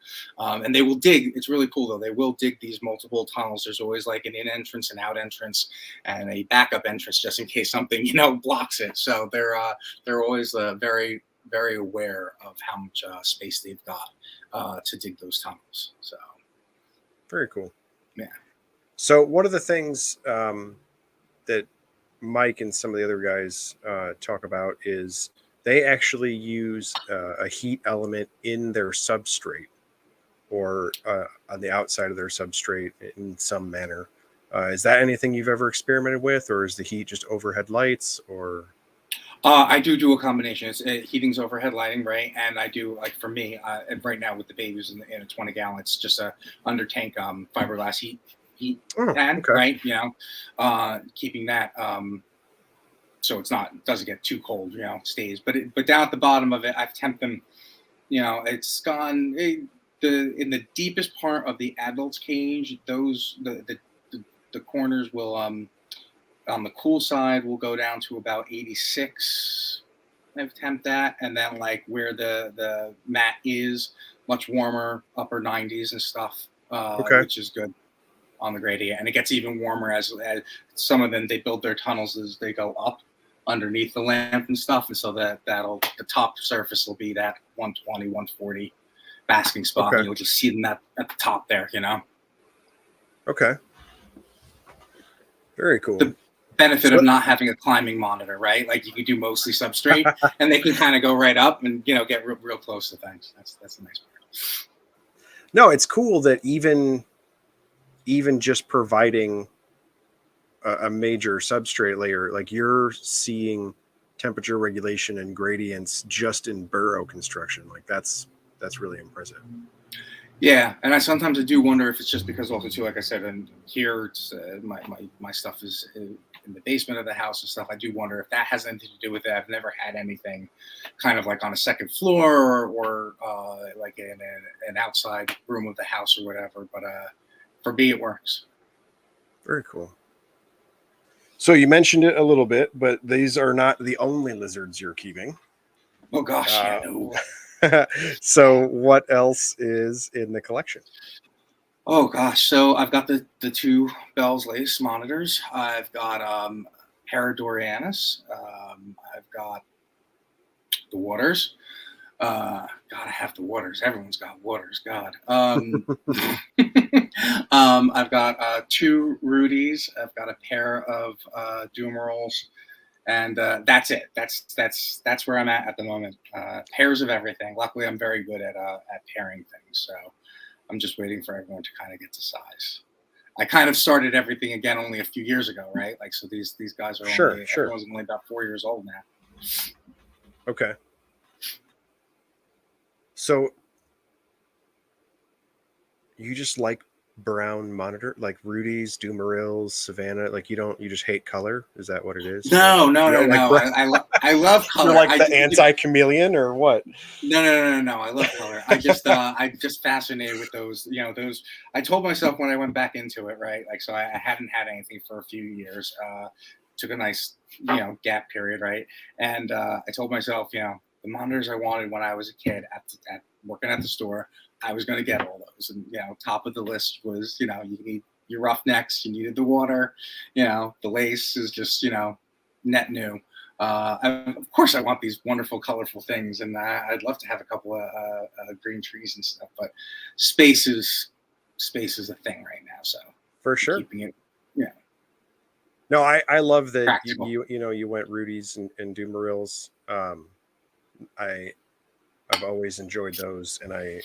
And they will dig. It's really cool though. They will dig these multiple tunnels. There's always like an in entrance, an out entrance, and a backup entrance just in case something blocks it. So they're always very aware of how much space they've got to dig those tunnels. So Very cool. yeah. So, what are the things that Mike and some of the other guys talk about is they actually use a heat element in their substrate or on the outside of their substrate in some manner. Is that anything you've ever experimented with, or is the heat just overhead lights? Or I do a combination. It's heating's overhead lighting, right? And I do, like, for me, and right now with the babies in a 20 gallon, it's just a under tank fiberglass heat oh, pad, okay, right? Keeping that so it's not, doesn't get too cold, stays. But down at the bottom of it, I've temped them. It's gone in the deepest part of the adult's cage. The corners will on the cool side will go down to about 86. I've temped that, and then like where the mat is much warmer, upper 90s and stuff, okay, which is good on the gradient. And it gets even warmer as some of them, they build their tunnels as they go up underneath the lamp and stuff, and so the top surface will be that 120, 140 basking spot, okay, and you'll just see them at the top there. okay. Very cool. The benefit So, of not having a climbing monitor, right? Like you can do mostly substrate, and they can kind of go right up and get real close to things. That's the nice part. no, it's cool that even just providing a major substrate layer, like you're seeing temperature regulation and gradients just in burrow construction. Like that's really impressive. Yeah, and I sometimes do wonder if it's just because also too, like I said, and here it's, my stuff is in the basement of the house and stuff. I do wonder if that has anything to do with it. I've never had anything kind of like on a second floor or like in an outside room of the house or whatever. But for me, it works. Very cool. So you mentioned it a little bit, but these are not the only lizards you're keeping. Oh gosh, yeah, no. So what else is in the collection? Oh gosh, so I've got the two Bell's Lace monitors. I've got Paradorianus. I've got the waters. God, I have the waters. Everyone's got waters. God. I've got two Rudies. I've got a pair of Dumerals, and that's it. That's where I'm at the moment. Pairs of everything. Luckily, I'm very good at pairing things. So I'm just waiting for everyone to kind of get to size. I kind of started everything again only a few years ago, right? Like, so these guys are Sure. everyone's only about 4 years old now. Okay. So you just like brown monitor, like Rudy's, Dumarils, Savannah? Like you just hate color? Is that what it is? No. Like I love color. You're like the anti-chameleon or what? No. I love color. I'm just fascinated with those. Those. I told myself when I went back into it, right? Like, so I hadn't had anything for a few years. Took a nice, gap period, right? And I told myself, the monitors I wanted when I was a kid at working at the store, I was going to get all those. And top of the list was, you need your roughnecks, you needed the water, the lace is just, net new. Of course, I want these wonderful, colorful things, and I'd love to have a couple of green trees and stuff. But space is a thing right now, so For sure. keeping it, No, I love that practical. you went Rudy's and Dumarils. I've always enjoyed those, and I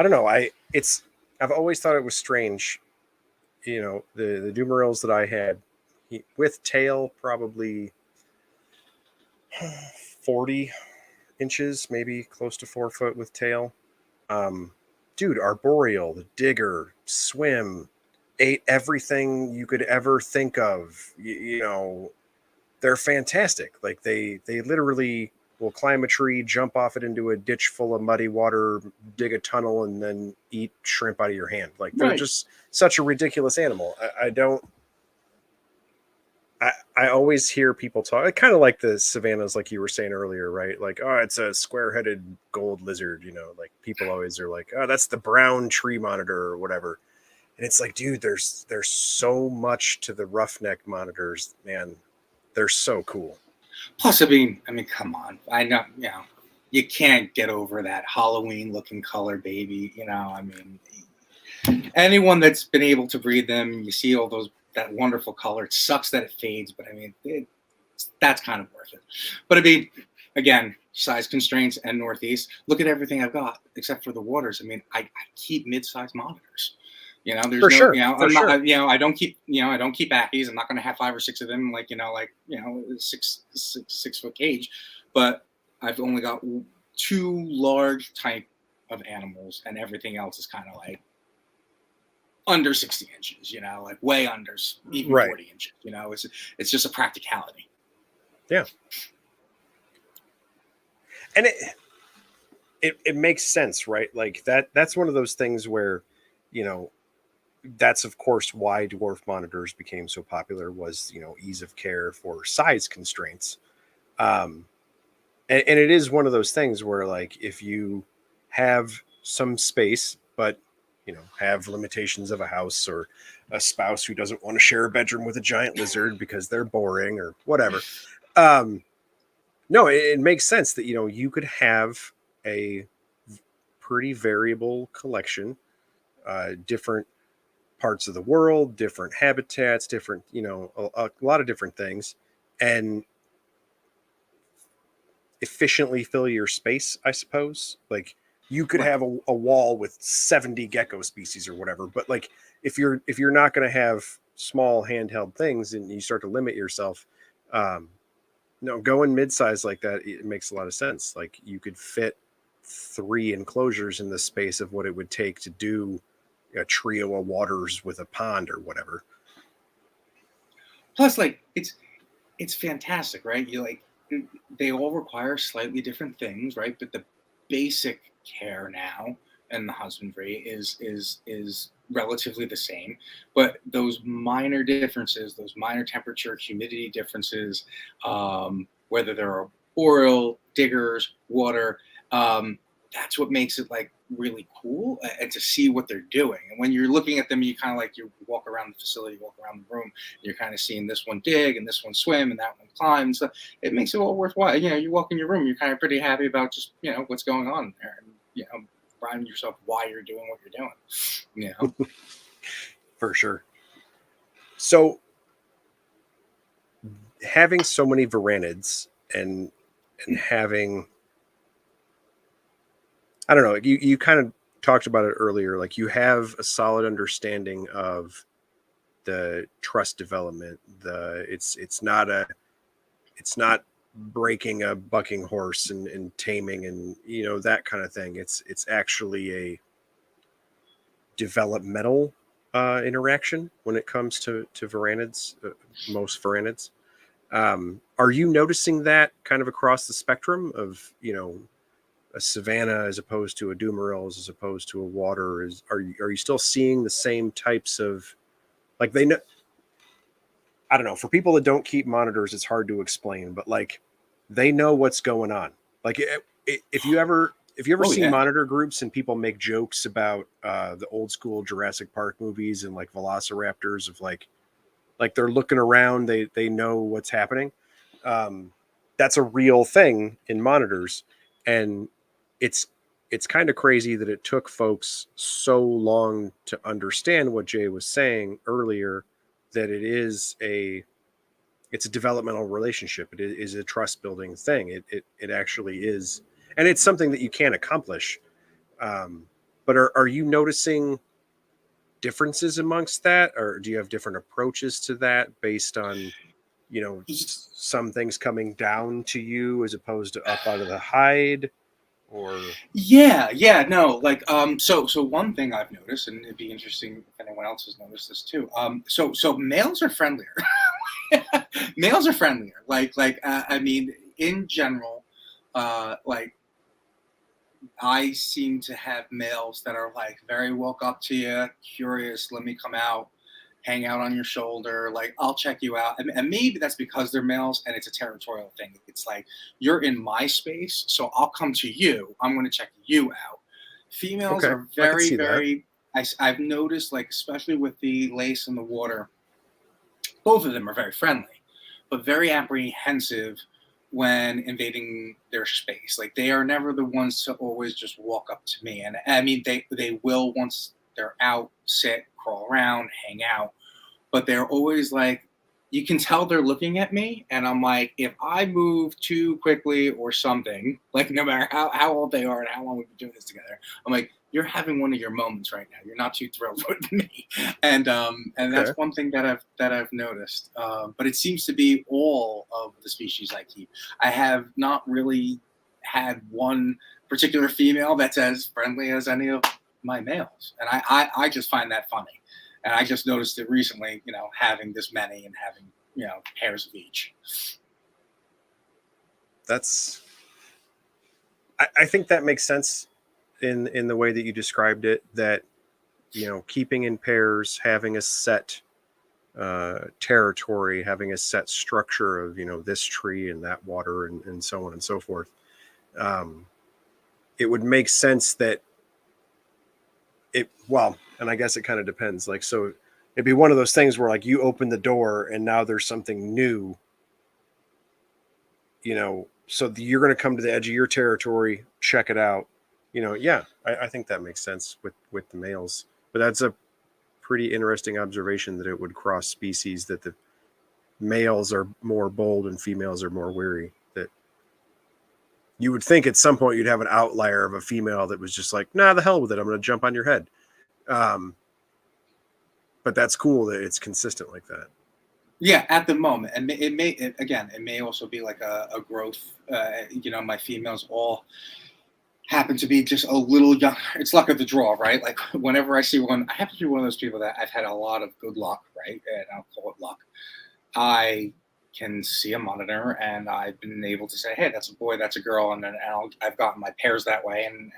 don't know. I've always thought it was strange. The Dumarils that I had with tail probably 40 inches, maybe close to 4 foot with tail. Dude, Arboreal, the Digger, Swim, ate everything you could ever think of. They're fantastic. Like they literally will climb a tree, jump off it into a ditch full of muddy water, dig a tunnel, and then eat shrimp out of your hand. Like they're just such a ridiculous animal. I always hear people talk. I kind of like the Savannahs, like you were saying earlier, right? Like, oh, it's a square-headed gold lizard. Like people always are like, oh, that's the brown tree monitor or whatever. And it's like, dude, there's so much to the roughneck monitors, man. They're so cool. Plus, I mean, come on. I know, you can't get over that Halloween-looking color, baby. Anyone that's been able to breed them, you see all those that wonderful color. It sucks that it fades, but I mean, that's kind of worth it. But I mean, again, size constraints and Northeast. Look at everything I've got except for the waters. I mean, I keep mid-sized monitors. You know, there's For no, sure, you know, for I'm not, sure. I don't keep, I don't keep Ackies. I'm not going to have 5 or 6 of them, like, six foot cage. But I've only got 2 large type of animals, and everything else is kind of like under 60 inches, like way under, even Right. 40 inches. It's just a practicality. Yeah. And it makes sense, right? Like that's one of those things where, you know, that's of course why dwarf monitors became so popular was, ease of care for size constraints. Um, and it is one of those things where like if you have some space, but have limitations of a house or a spouse who doesn't want to share a bedroom with a giant lizard because they're boring or whatever. Um, no, it makes sense that you could have a pretty variable collection, different parts of the world, different habitats, different, a lot of different things, and efficiently fill your space, I suppose. Like you could Right. have a wall with 70 gecko species or whatever, but like if you're not going to have small handheld things and you start to limit yourself, um, no, going mid-size like that, it makes a lot of sense. Like you could fit 3 enclosures in the space of what it would take to do a trio of waters with a pond or whatever. Plus, like, it's fantastic, right? You like they all require slightly different things, right? But the basic care now and the husbandry is relatively the same. But those minor differences, those minor temperature, humidity differences, whether they're oil, diggers, water, that's what makes it like really cool, and to see what they're doing. And when you're looking at them, you kind of like you walk around the facility, walk around the room, you're kind of seeing this one dig and this one swim and that one climb. So it makes it all worthwhile. You walk in your room, you're kind of pretty happy about just, what's going on there. And, reminding yourself why you're doing what you're doing, For sure. So having so many varanids and having, I don't know, you kind of talked about it earlier, like you have a solid understanding of the trust development. It's not breaking a bucking horse and taming and that kind of thing. It's actually a developmental interaction when it comes to varanids, most varanids. Are you noticing that kind of across the spectrum of a Savannah as opposed to a Dumarils as opposed to a water? Are you still seeing the same types of, like, they know? I don't know. For people that don't keep monitors, it's hard to explain, but like they know what's going on. Like if you ever Oh see yeah. monitor groups and people make jokes about the old school Jurassic Park movies and like velociraptors of like they're looking around, they know what's happening. Um, that's a real thing in monitors, and it's it's kind of crazy that it took folks so long to understand what Jay was saying earlier, that it's a developmental relationship. It is a trust building thing. It actually is, and it's something that you can't accomplish. But are you noticing differences amongst that, or do you have different approaches to that based on some things coming down to you as opposed to up out of the hide, or Yeah, no, like so one thing I've noticed, and it'd be interesting if anyone else has noticed this too. So males are friendlier. Males are friendlier. I mean, in general, like I seem to have males that are like very woke up to you, curious. Let me come out, hang out on your shoulder. Like I'll check you out, and maybe that's because they're males and it's a territorial thing. It's like you're in my space, so I'll come to you. I'm going to check you out. Females okay, are I could very, see that. very. I've noticed, like especially with the lace and the water, both of them are very friendly, but very apprehensive when invading their space. Like they are never the ones to always just walk up to me. And I mean, they will once they're out, sit, crawl around, hang out. but they're always like, you can tell they're looking at me, and I'm like, if I move too quickly or something, like no matter how old they are and how long we've been doing this together, I'm like, you're having one of your moments right now. You're not too thrilled with me, and Okay. that's one thing that I've noticed. But it seems to be all of the species I keep. I have not really had one particular female that's as friendly as any of my males, and I just find that funny. And I just noticed it recently, having this many and having, pairs of each. That's I think that makes sense in the way that you described it, that keeping in pairs, having a set territory, having a set structure of this tree and that water and so on and so forth. It would make sense that and I guess it kind of depends. Like, so it'd be one of those things where like you open the door and now there's something new, so you're going to come to the edge of your territory, check it out. Yeah, I think that makes sense with the males. But that's a pretty interesting observation, that it would cross species, that the males are more bold and females are more wary. That you would think at some point you'd have an outlier of a female that was just like, nah, the hell with it, I'm going to jump on your head. But that's cool that it's consistent like that. Yeah, at the moment, and it may also be like a growth. My females all happen to be just a little young. It's luck of the draw, right? Like whenever I see one, I happen to be one of those people that I've had a lot of good luck, right? And I'll call it luck. I can see a monitor, and I've been able to say, "Hey, that's a boy, that's a girl," and then I've gotten my pairs that way, and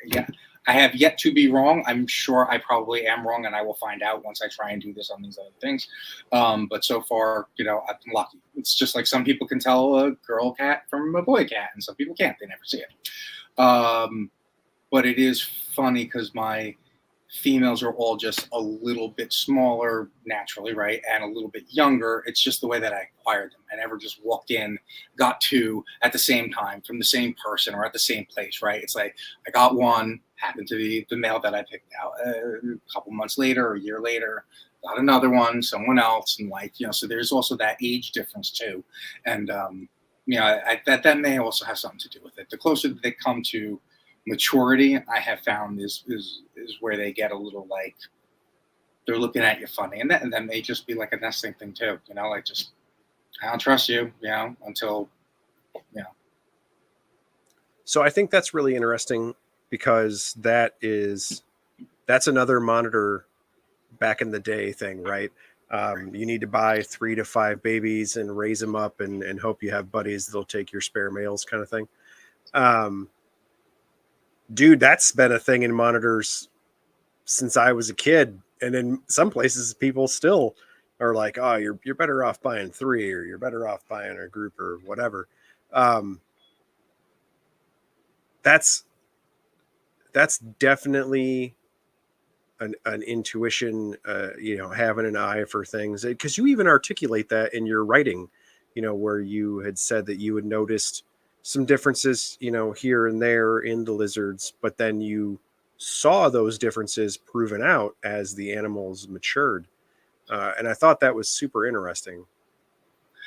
yeah. I have yet to be wrong. I'm sure I probably am wrong, and I will find out once I try and do this on these other things. But so far, I've been lucky. It's just like some people can tell a girl cat from a boy cat, and some people can't. They never see it. But it is funny because my females are all just a little bit smaller naturally, right? And a little bit younger. It's just the way that I acquired them. I never just walked in, got two at the same time from the same person or at the same place, right? It's like I got one, happened to be the male that I picked out. A couple months later, or a year later, got another one, someone else. And so there's also that age difference too. And, that may also have something to do with it. The closer that they come to maturity, I have found is where they get a little like they're looking at you funny, and that may just be like a nesting thing too. Like just I don't trust you, until. So I think that's really interesting, because that's another monitor back in the day thing, right? You need to buy 3 to 5 babies and raise them up and hope you have buddies that'll take your spare males, kind of thing. Dude, that's been a thing in monitors since I was a kid. And in some places, people still are like, oh, you're better off buying 3, or you're better off buying a group or whatever. That's definitely an intuition, having an eye for things, because you even articulate that in your writing, where you had said that you had noticed some differences, here and there in the lizards, but then you saw those differences proven out as the animals matured. And I thought that was super interesting.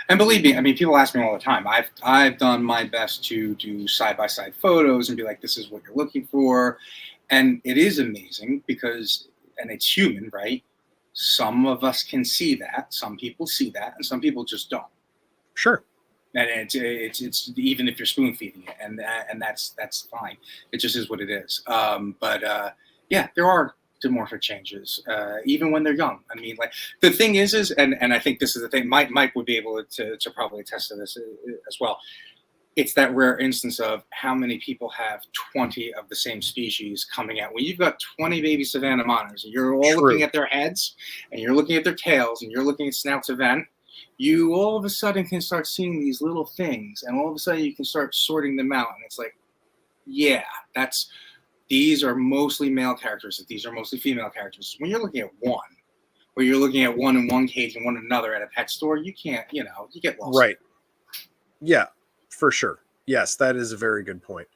And believe me, I mean, people ask me all the time. I've done my best to do side by side photos and be like, this is what you're looking for, and it is amazing because, and it's human, right? Some of us can see that, some people see that, and some people just don't. Sure. And it's even if you're spoon feeding it, and that's fine. It just is what it is. Yeah, there are demorphic changes, even when they're young. I mean, like the thing is, and I think this is the thing. Mike would be able to probably attest to this as well. It's that rare instance of how many people have 20 of the same species coming out. When you've got 20 baby Savannah monitors, and you're all looking at their heads, and you're looking at their tails, and you're looking at snouts of vent, you all of a sudden can start seeing these little things, and all of a sudden you can start sorting them out. And it's like, yeah, these are mostly male characters, these are mostly female characters. When you're looking at one, or you're looking at one in one cage and one in another at a pet store, you can't, you get lost. Right. Yeah, for sure. Yes, that is a very good point.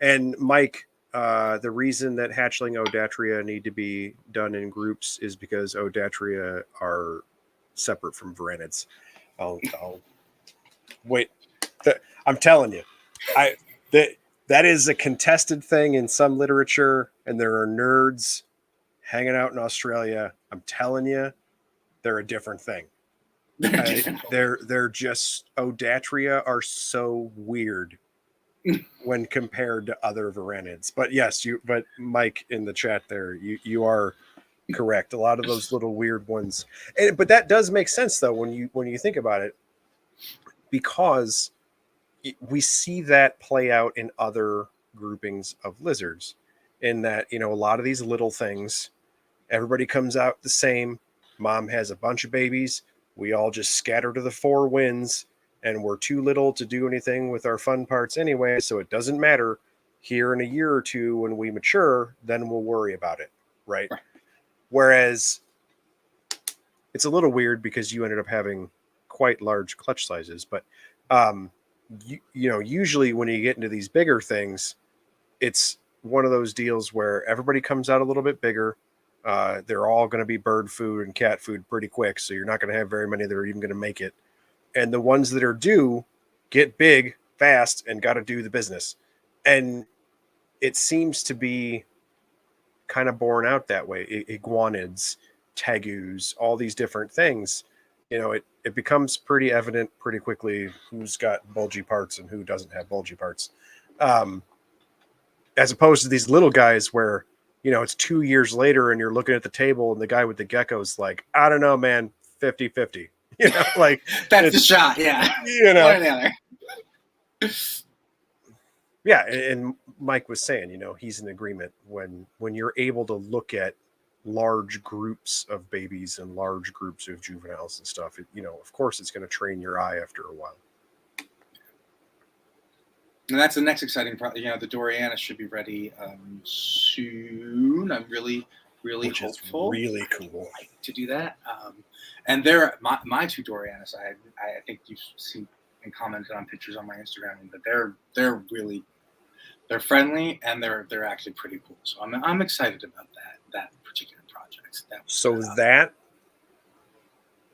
And Mike, The reason that hatchling Odatria need to be done in groups is because Odatria are separate from Varanids. I'll wait. I'm telling you, I that that is a contested thing in some literature, and there are nerds hanging out in Australia. I'm telling you, they're a different thing. They're just Odatria are so weird when compared to other Varanids. But yes, but Mike in the chat there, you are correct. A lot of those little weird ones, but that does make sense though when you think about it, because we see that play out in other groupings of lizards. In that, a lot of these little things, everybody comes out the same. Mom has a bunch of babies. We all just scatter to the four winds, and we're too little to do anything with our fun parts anyway, so it doesn't matter. Here in a year or two, when we mature, then we'll worry about it, right? Whereas it's a little weird because you ended up having quite large clutch sizes, but usually when you get into these bigger things, it's one of those deals where everybody comes out a little bit bigger. They're all going to be bird food and cat food pretty quick, so you're not going to have very many that are even going to make it. And the ones that are due get big fast and got to do the business. And it seems to be kind of borne out that way. Iguanids, tegus, all these different things. It becomes pretty evident pretty quickly who's got bulgy parts and who doesn't have bulgy parts. As opposed to these little guys where, it's 2 years later and you're looking at the table and the guy with the gecko's like, I don't know, man, 50-50. Like that's the shot. Yeah. One or the other. Yeah. And Mike was saying, he's in agreement when you're able to look at large groups of babies and large groups of juveniles and stuff, of course it's going to train your eye after a while. And that's the next exciting project. The Doriana should be ready soon. I'm really hopeful. Really cool to do that. And they're my two Dorianas. I think you've seen and commented on pictures on my Instagram, but they're friendly and they're actually pretty cool. So I'm excited about that particular project.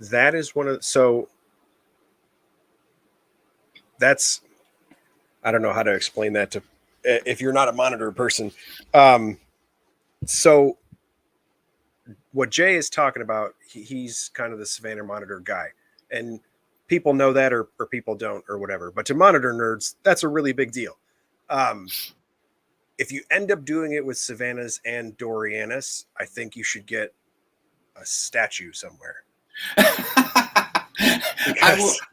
That is one of that's. I don't know how to explain that to if you're not a monitor person. So what Jay is talking about, he's kind of the Savannah Monitor guy, and people know that or people don't or whatever. But to monitor nerds, that's a really big deal. If you end up doing it with Savannahs and Dorianas, I think you should get a statue somewhere.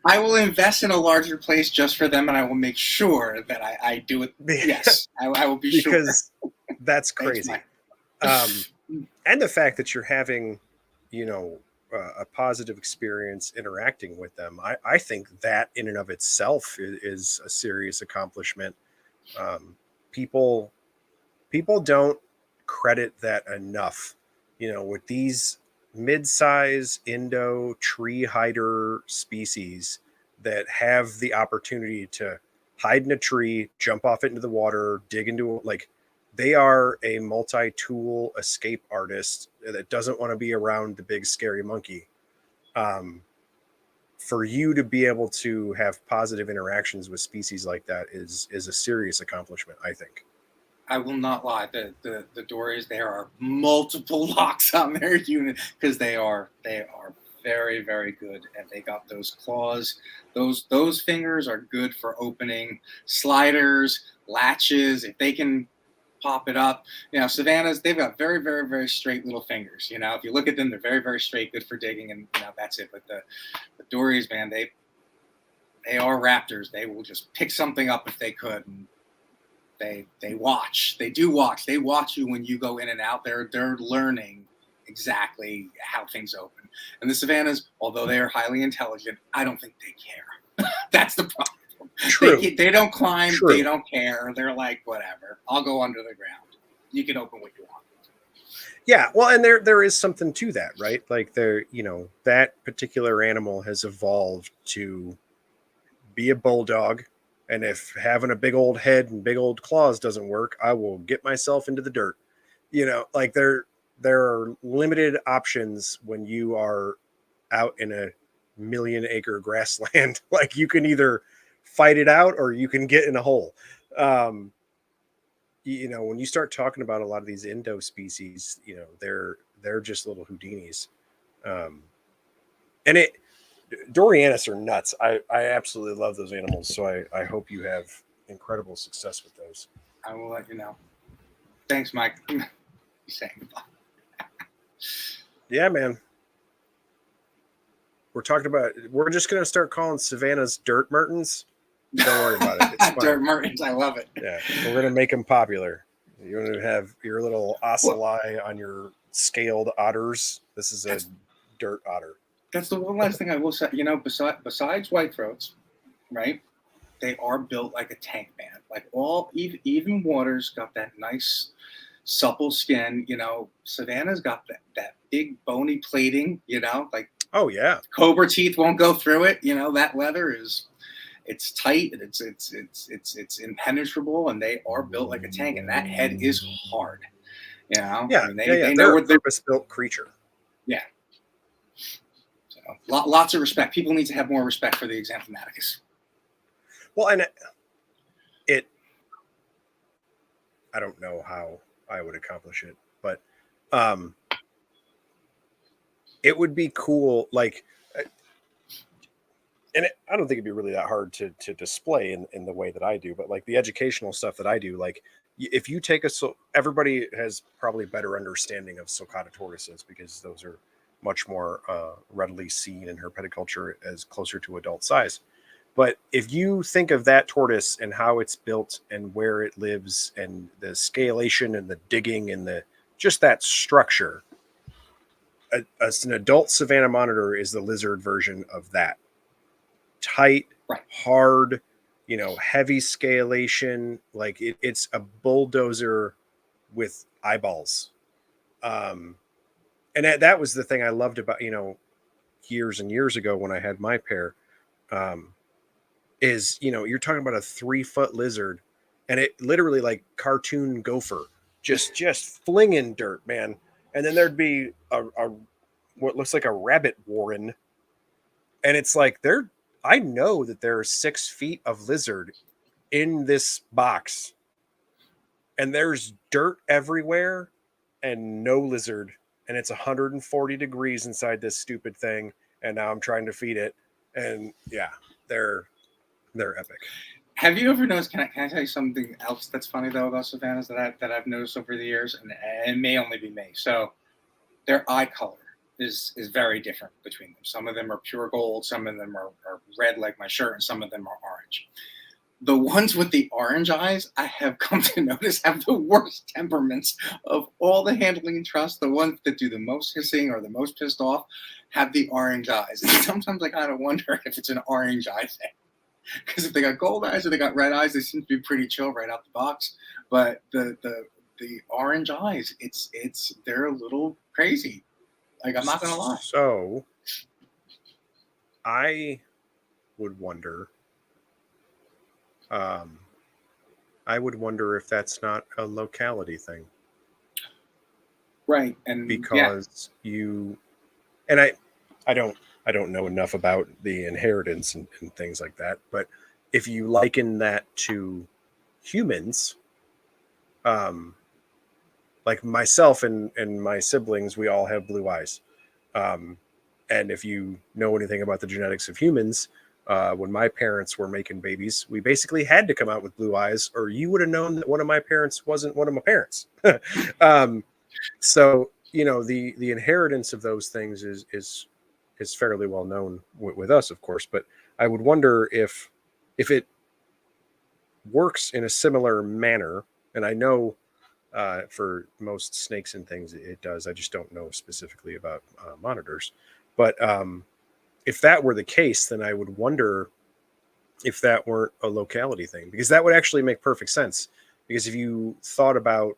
I will invest in a larger place just for them, and I will make sure that I do it. Yes, I will be sure. Because that's crazy. And the fact that you're having, a positive experience interacting with them, I think that in and of itself is a serious accomplishment. People don't credit that enough. With these mid-size Indo tree hider species that have the opportunity to hide in a tree, jump off it into the water, dig into they are a multi-tool escape artist that doesn't want to be around the big scary monkey. For you to be able to have positive interactions with species like that is a serious accomplishment, I think. I will not lie. The Dories, there are multiple locks on their unit because they are very, very good, and they got those claws. Those fingers are good for opening sliders, latches. If they can pop it up, Savannahs, they've got very, very, very straight little fingers. If you look at them, they're very, very straight, good for digging, and that's it. But the Dories, man, they are raptors. They will just pick something up if they could. And they watch. They do watch. They watch you when you go in and out. They're learning exactly how things open. And the Savannahs, although they are highly intelligent, I don't think they care. That's the problem. True. They don't climb. True. They don't care. They're like, whatever. I'll go under the ground. You can open what you want. Yeah, well, and there is something to that, right? Like that particular animal has evolved to be a bulldog And if having a big old head and big old claws doesn't work, I will get myself into the dirt. Like there are limited options when you are out in a million-acre grassland. Like you can either fight it out or you can get in a hole. Um, when you start talking about a lot of these Indo species, they're just little Houdinis. Um, and Dorianus are nuts. I absolutely love those animals. So I hope you have incredible success with those. I will let you know. Thanks, Mike. You're saying Yeah, man. We're just going to start calling Savannah's dirt Mertens. Don't worry about it. It's fine. Dirt Mertens, I love it. Yeah, we're going to make them popular. You're going to have your little ocelli on your scaled otters. This is a dirt otter. That's the one last thing I will say. Besides white throats, right? They are built like a tank, man. Like even water's got that nice supple skin. Savannah's got that big bony plating. Like oh yeah, cobra teeth won't go through it. That leather it's tight and it's impenetrable, and they are built like a tank. And that head is hard. Yeah, I mean, they know they're what they're purpose-built creature. Yeah. So lots of respect. People need to have more respect for the Xanthomachus. Well, and I don't know how I would accomplish it, but it would be cool. Like, I don't think it'd be really that hard to display in the way that I do, but like the educational stuff that I do, like if you take everybody has probably better understanding of sulcata tortoises because those are much more readily seen in herpetoculture as closer to adult size. But if you think of that tortoise and how it's built and where it lives and the scalation and the digging and just that structure, an adult Savannah monitor is the lizard version of that. Tight, right, hard, heavy scalation. Like it's a bulldozer with eyeballs. And that was the thing I loved about, years and years ago when I had my pair. Is you're talking about a 3-foot lizard and it literally like cartoon gopher just flinging dirt, man. And then there'd be a what looks like a rabbit warren, and it's like I know that there are 6 feet of lizard in this box and there's dirt everywhere and no lizard, and it's 140 degrees inside this stupid thing, and now I'm trying to feed it, and yeah, they're epic. Have you ever noticed? Can I tell you something else that's funny though about Savannahs that I've noticed over the years, and it may only be me. So their eye color is very different between them. Some of them are pure gold, some of them are red like my shirt, and some of them are orange. The ones with the orange eyes, I have come to notice, have the worst temperaments of all the handling trusts. The ones that do the most hissing or the most pissed off have the orange eyes. And sometimes I kind of wonder if it's an orange eye thing. Because if they got gold eyes or they got red eyes, they seem to be pretty chill right out the box. But the orange eyes, they're a little crazy. Like, I'm not gonna lie. So I would wonder. I would wonder if that's not a locality thing, right? And because I don't know enough about the inheritance and things like that. But if you liken that to humans, like myself and my siblings, we all have blue eyes. And if you know anything about the genetics of humans, when my parents were making babies, we basically had to come out with blue eyes, or you would have known that one of my parents wasn't one of my parents. So, the inheritance of those things is fairly well known with us, of course. But I would wonder if it works in a similar manner. And I know for most snakes and things, it does. I just don't know specifically about monitors. But if that were the case, then I would wonder if that weren't a locality thing, because that would actually make perfect sense. Because if you thought about,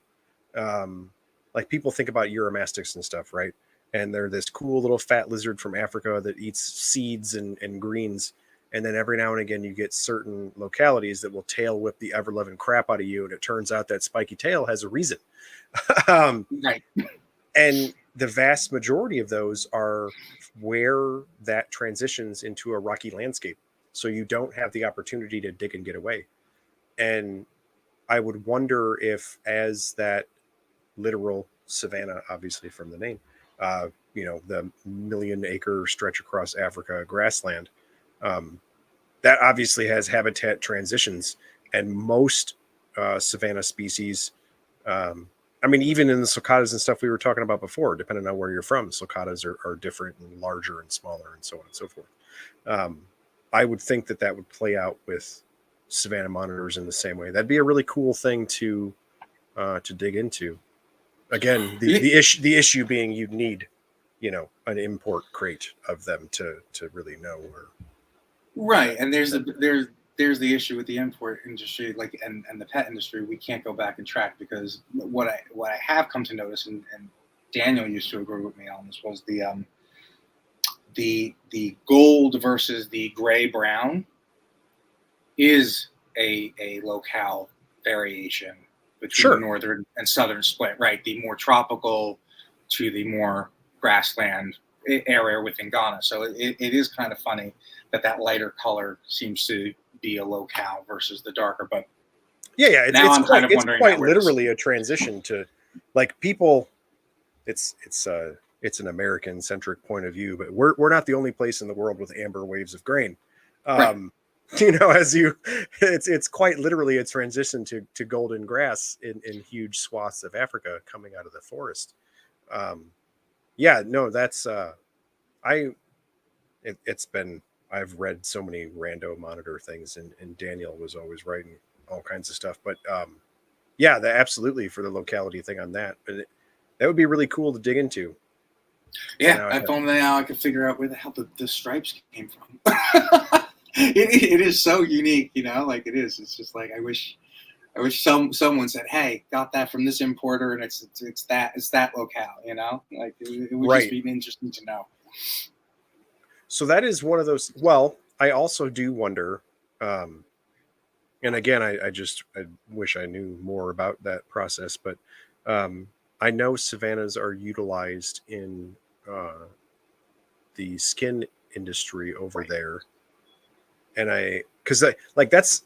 like people think about Uromastyx and stuff, right? And they're this cool little fat lizard from Africa that eats seeds and greens. And then every now and again, you get certain localities that will tail whip the ever loving crap out of you. And it turns out that spiky tail has a reason. Right. And the vast majority of those are where that transitions into a rocky landscape. So you don't have the opportunity to dig and get away. And I would wonder if, as that literal savanna, obviously from the name, the 1,000,000-acre stretch across Africa grassland, that obviously has habitat transitions, and most savanna species, I mean, even in the sulcatas and stuff we were talking about before, depending on where you're from, sulcatas are different and larger and smaller and so on and so forth. I would think that would play out with Savannah monitors in the same way. That'd be a really cool thing to dig into. Again, the issue being you'd need, an import crate of them to really know where. Right, and there's the issue with the import industry, like and the pet industry. We can't go back and track, because what I have come to notice, and Daniel used to agree with me on this, was the gold versus the gray brown is a locale variation between the northern and southern split. Right, the more tropical to the more grassland area within Ghana. So it is kind of funny that lighter color seems to be a locale versus the darker. But it's quite literally a transition to, like, people. It's an American centric point of view, but we're not the only place in the world with amber waves of grain. Right. It's quite literally a transition to golden grass in huge swaths of Africa coming out of the forest. I've read so many rando monitor things, and Daniel was always writing all kinds of stuff. But absolutely, for the locality thing on that. But that would be really cool to dig into. Yeah, if only now I could figure out where the hell the stripes came from. It is so unique, like it is. It's just like I wish someone said, "Hey, got that from this importer, and it's that locale," like it would just be interesting to know. So that is one of those. Well, I also do wonder, and again, I wish I knew more about that process, but I know savannas are utilized in the skin industry over there, and that's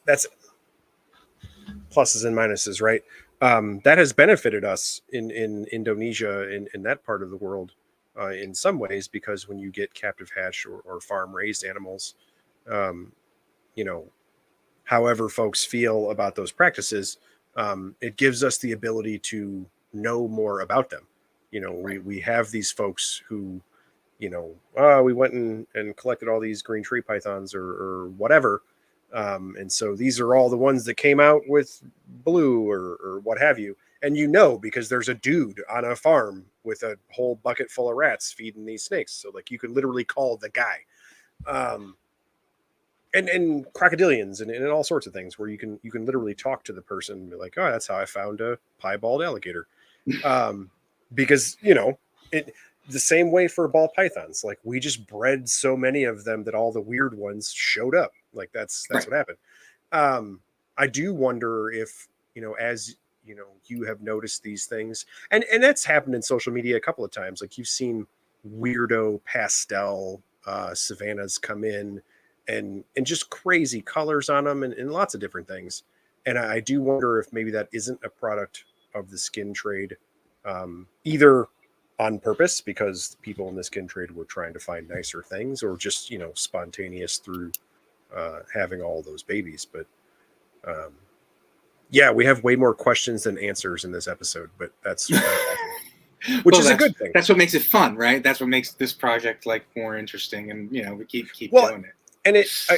pluses and minuses, right? That has benefited us in Indonesia, in that part of the world, in some ways, because when you get captive hatch or farm raised animals, however folks feel about those practices, it gives us the ability to know more about them. We have these folks who, we went and collected all these green tree pythons or whatever. And so these are all the ones that came out with blue or what have you. And because there's a dude on a farm with a whole bucket full of rats feeding these snakes. So like you can literally call the guy. And crocodilians and all sorts of things where you can literally talk to the person and be like, oh, that's how I found a piebald alligator. Because the same way for ball pythons, like we just bred so many of them that all the weird ones showed up. Like that's what happened. I do wonder if, as you have noticed these things, and that's happened in social media a couple of times. Like you've seen weirdo pastel savannas come in and just crazy colors on them and lots of different things. And I do wonder if maybe that isn't a product of the skin trade, either on purpose because people in the skin trade were trying to find nicer things, or just, spontaneous through having all those babies. But we have way more questions than answers in this episode, but that's which is a good thing. That's what makes it fun, right? That's what makes this project like more interesting, and we keep doing it. And I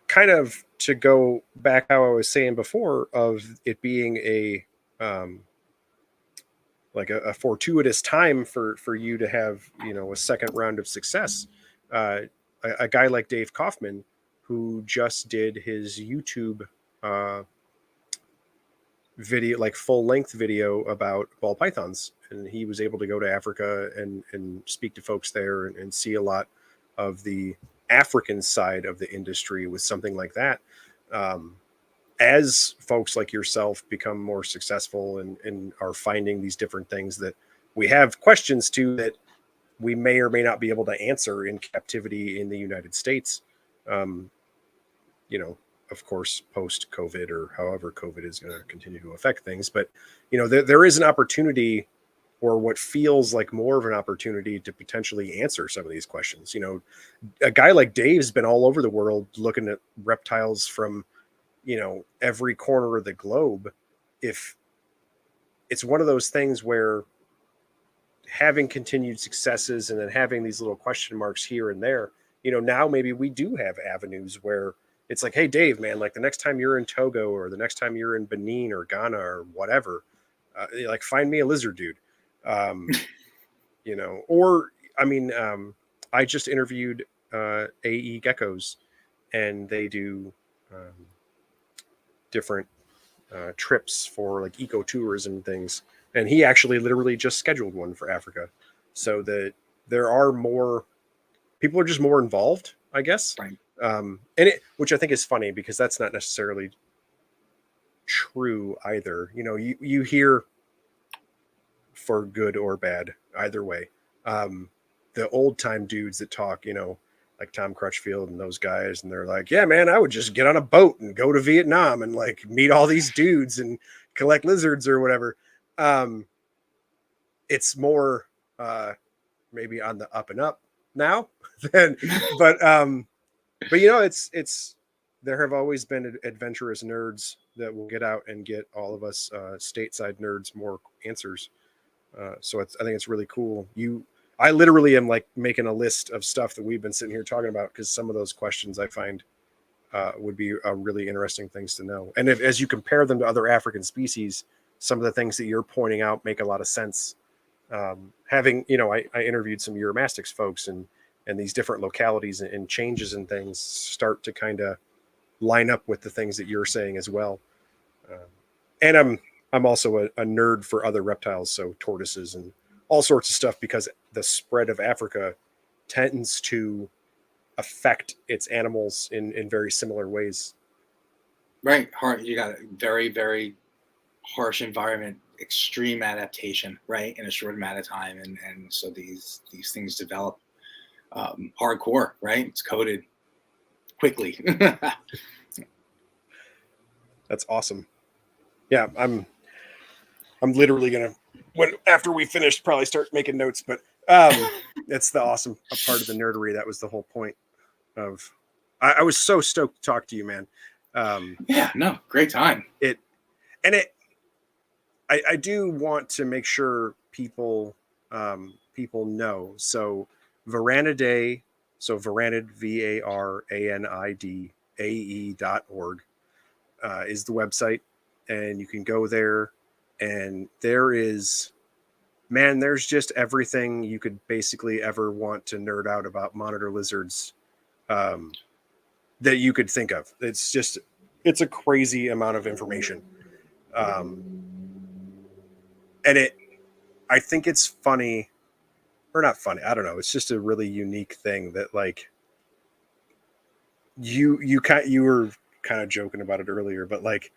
kind of, to go back how I was saying before, of it being a like a fortuitous time for you to have a second round of success. A guy like Dave Kaufman, who just did his YouTube video, like full length video about ball pythons, and he was able to go to Africa and speak to folks there and see a lot of the African side of the industry with something like that. As folks like yourself become more successful and are finding these different things that we have questions to that we may or may not be able to answer in captivity in the United States, um, of course, post COVID or however COVID is going to continue to affect things. But, there is an opportunity, or what feels like more of an opportunity, to potentially answer some of these questions. A guy like Dave's been all over the world looking at reptiles from, every corner of the globe. If it's one of those things where having continued successes and then having these little question marks here and there, now maybe we do have avenues where it's like, hey, Dave, man, like the next time you're in Togo or the next time you're in Benin or Ghana or whatever, like find me a lizard dude. Um, or I just interviewed AE geckos, and they do different trips for like ecotourism things. And he actually literally just scheduled one for Africa. So that there are more people are just more involved, I guess. Right. Which I think is funny because that's not necessarily true either. You hear, for good or bad, either way, the old time dudes that talk, like Tom Crutchfield and those guys, and they're like, yeah, man, I would just get on a boat and go to Vietnam and like meet all these dudes and collect lizards or whatever. It's more maybe on the up and up now than, but it's there have always been adventurous nerds that will get out and get all of us stateside nerds more answers. So I think it's really cool. I literally am like making a list of stuff that we've been sitting here talking about, because some of those questions I find would be really interesting things to know. And as you compare them to other African species, some of the things that you're pointing out make a lot of sense. Having, I interviewed some Uromastyx folks, and these different localities and changes and things start to kind of line up with the things that you're saying as well. And I'm also a nerd for other reptiles, so tortoises and all sorts of stuff, because the spread of Africa tends to affect its animals in very similar ways. Right. You got a very, very harsh environment, extreme adaptation, right, in a short amount of time, and so these things develop hardcore, right? It's coded quickly. That's awesome. Yeah, I'm literally gonna, after we finish, probably start making notes. But it's the awesome a part of the nerdery. That was the whole point of. I was so stoked to talk to you, man. Yeah, no, great time. I do want to make sure people know. So Varanidae, so Varanid, VARANIDAE.org is the website, and you can go there, and there's just everything you could basically ever want to nerd out about monitor lizards that you could think of. It's a crazy amount of information. And I think it's funny, or not funny, I don't know. It's just a really unique thing that, like, you were kind of joking about it earlier, but like,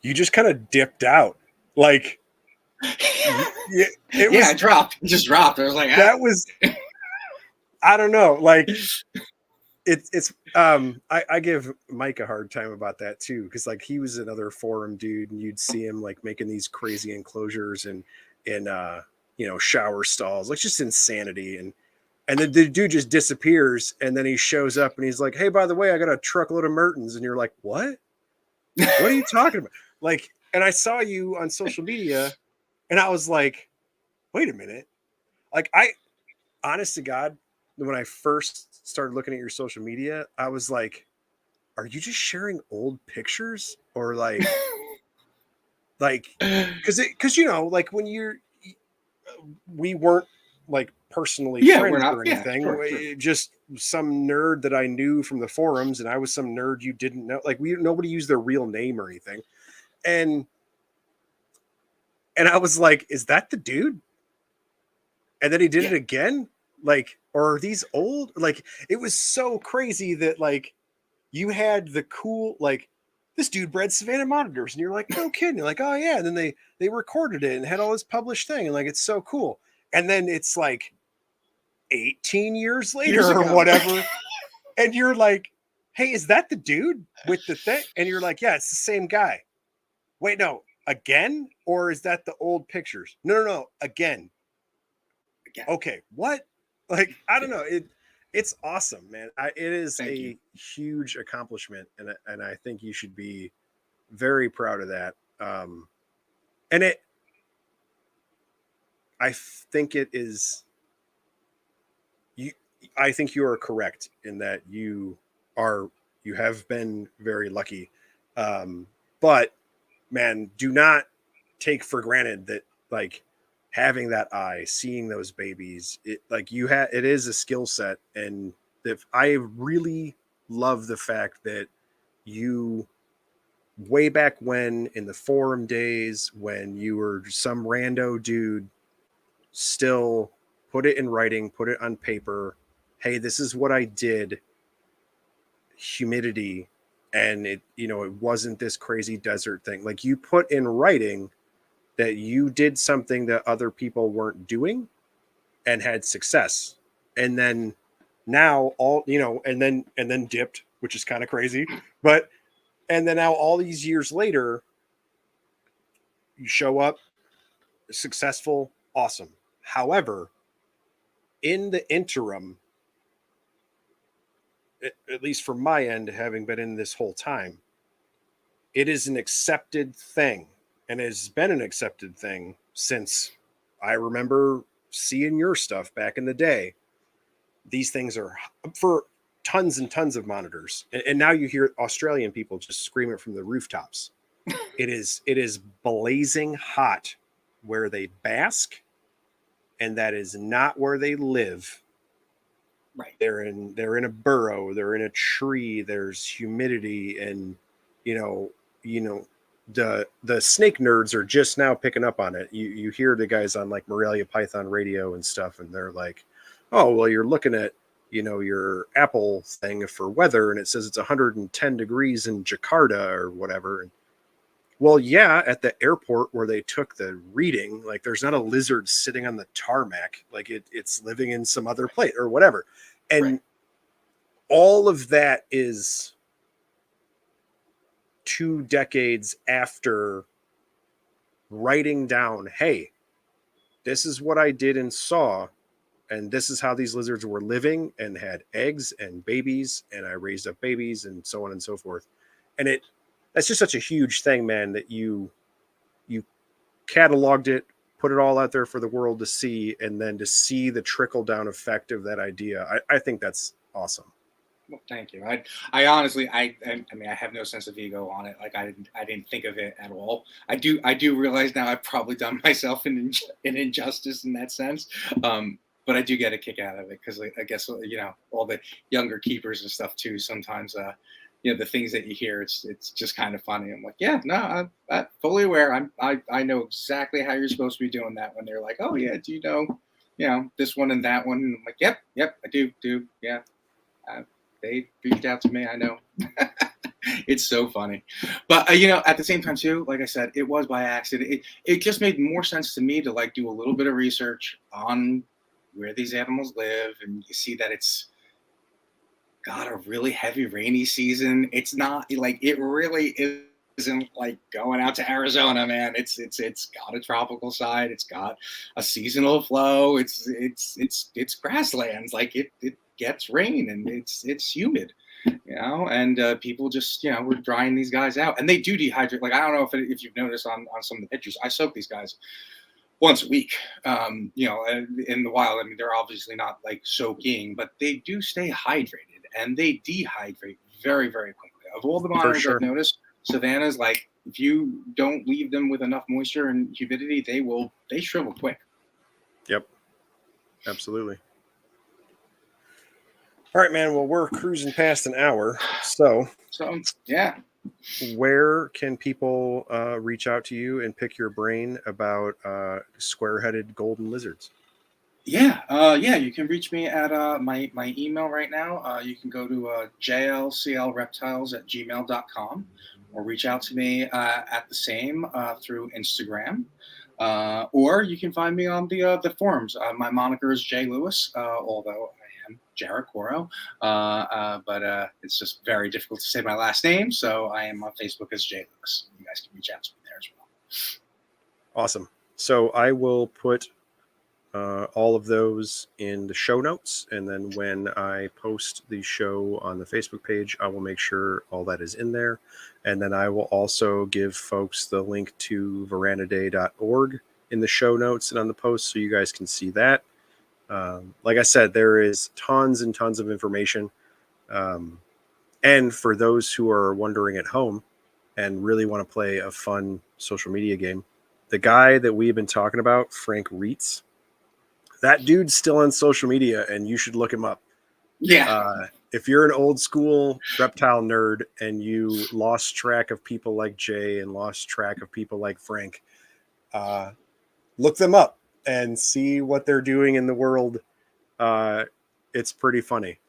you just kind of dipped out. Like, I dropped. It just dropped. I was like, that was, I don't know. Like, it's I give Mike a hard time about that too, because like he was another forum dude, and you'd see him like making these crazy enclosures and shower stalls, like just insanity, and then the dude just disappears, and then he shows up and he's like, hey, by the way, I got a truckload of Mertens, and you're like, what are you talking about? Like, and I saw you on social media, and I was like, wait a minute, like, honest to God, when I first started looking at your social media, I was like, are you just sharing old pictures, or like because like when we weren't like personally friends or anything. Sure. Just some nerd that I knew from the forums, and I was some nerd you didn't know. Like, nobody used their real name or anything. And I was like, is that the dude? And then he did it again. Like, or are these old? Like, it was so crazy that like you had the cool, like, this dude bred Savannah Monitors, and you're like, no kidding. You're like, oh yeah. And then they recorded it and had all this published thing, and like it's so cool. And then it's like 18 years Years later or ago. whatever, and you're like, hey, is that the dude with the thing? And you're like, yeah, it's the same guy. Wait, no, again? Or is that the old pictures? No, again. Again. Okay, what? Like, I don't know. It's awesome, man. It is Thank a you. huge accomplishment, and I think you should be very proud of that. And I think it is you. I think you are correct in that you have been very lucky, but man, do not take for granted that like having that eye, seeing those babies, it like it is a skill set. And if I really love the fact that you way back when in the forum days when you were some rando dude still put it in writing, put it on paper. Hey, this is what I did. Humidity, and it wasn't this crazy desert thing. Like you put in writing that you did something that other people weren't doing and had success. And then now and then dipped, which is kind of crazy. But and then now all these years later, you show up successful, awesome. However, in the interim, at least from my end, having been in this whole time, it is an accepted thing, and it has been an accepted thing since I remember seeing your stuff back in the day. These things are for tons and tons of monitors, and now you hear Australian people just scream it from the rooftops. It is blazing hot where they bask, and that is not where they live. Right. They're in a burrow, they're in a tree, there's humidity, and you know you know the snake nerds are just now picking up on it. You hear the guys on like Morelia Python radio and stuff, and they're like, oh well, you're looking at your Apple thing for weather, and it says it's 110 degrees in Jakarta or whatever. And well, yeah, at the airport where they took the reading, like there's not a lizard sitting on the tarmac, like it's living in some other place or whatever. Right. And all of that is 2 decades after writing down, hey, this is what I did and saw, and this is how these lizards were living and had eggs and babies, and I raised up babies and so on and so forth. And that's just such a huge thing, man, that you cataloged it, put it all out there for the world to see, and then to see the trickle down effect of that idea. I think that's awesome. Well, thank you. I honestly, I mean, I have no sense of ego on it. Like I didn't think of it at all. I do realize now I've probably done myself an injustice in that sense. But I do get a kick out of it because I guess all the younger keepers and stuff too. Sometimes, the things that you hear, it's just kind of funny. I'm like, yeah, no, I'm fully aware. I know exactly how you're supposed to be doing that. When they're like, oh yeah, do this one and that one? And I'm like, yep, I do, yeah. They reached out to me. I know. It's so funny, but at the same time too, like I said, it was by accident. It just made more sense to me to like do a little bit of research on where these animals live, and you see that it's got a really heavy rainy season. It's not like it really isn't like going out to Arizona, man. It's got a tropical side. It's got a seasonal flow. It's grasslands. Like it gets rain and it's humid, and people just we're drying these guys out, and they do dehydrate. Like I don't know if you've noticed on some of the pictures, I soak these guys once a week. In the wild, I mean, they're obviously not like soaking, but they do stay hydrated, and they dehydrate very, very quickly. Of all the monitors sure. I've noticed, Savannah's like if you don't leave them with enough moisture and humidity, they shrivel quick. Yep, absolutely. All right, man. Well, we're cruising past an hour, so yeah. Where can people reach out to you and pick your brain about square-headed golden lizards? Yeah, you can reach me at my email right now. You can go to jlclreptiles@gmail.com or reach out to me at the same through Instagram. Or you can find me on the forums. My moniker is Jay Lewis, although I am Jared Coro. But it's just very difficult to say my last name, so I am on Facebook as Jay Lewis. You guys can reach out to me there as well. Awesome. So I will put all of those in the show notes. And then when I post the show on the Facebook page, I will make sure all that is in there. And then I will also give folks the link to verandaday.org in the show notes and on the post so you guys can see that. Like I said, there is tons and tons of information. And for those who are wondering at home and really want to play a fun social media game, the guy that we've been talking about, Frank Reitz, that dude's still on social media and you should look him up. Yeah. If you're an old school reptile nerd and you lost track of people like Jay and lost track of people like Frank, look them up and see what they're doing in the world. It's pretty funny.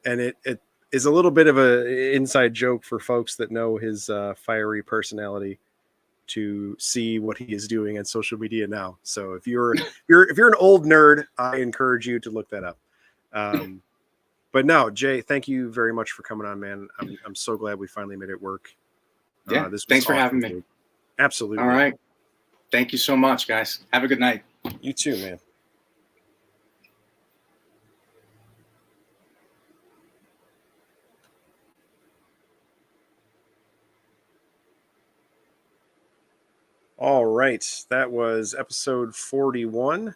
And it is a little bit of an inside joke for folks that know his fiery personality to see what he is doing on social media now. So if you're an old nerd, I encourage you to look that up. But no, Jay, thank you very much for coming on, man. I'm so glad we finally made it work. Yeah. This was Thanks for awesome, having me. dude. Absolutely. All right. Thank you so much, guys. Have a good night. You too, man. All right. That was episode 41.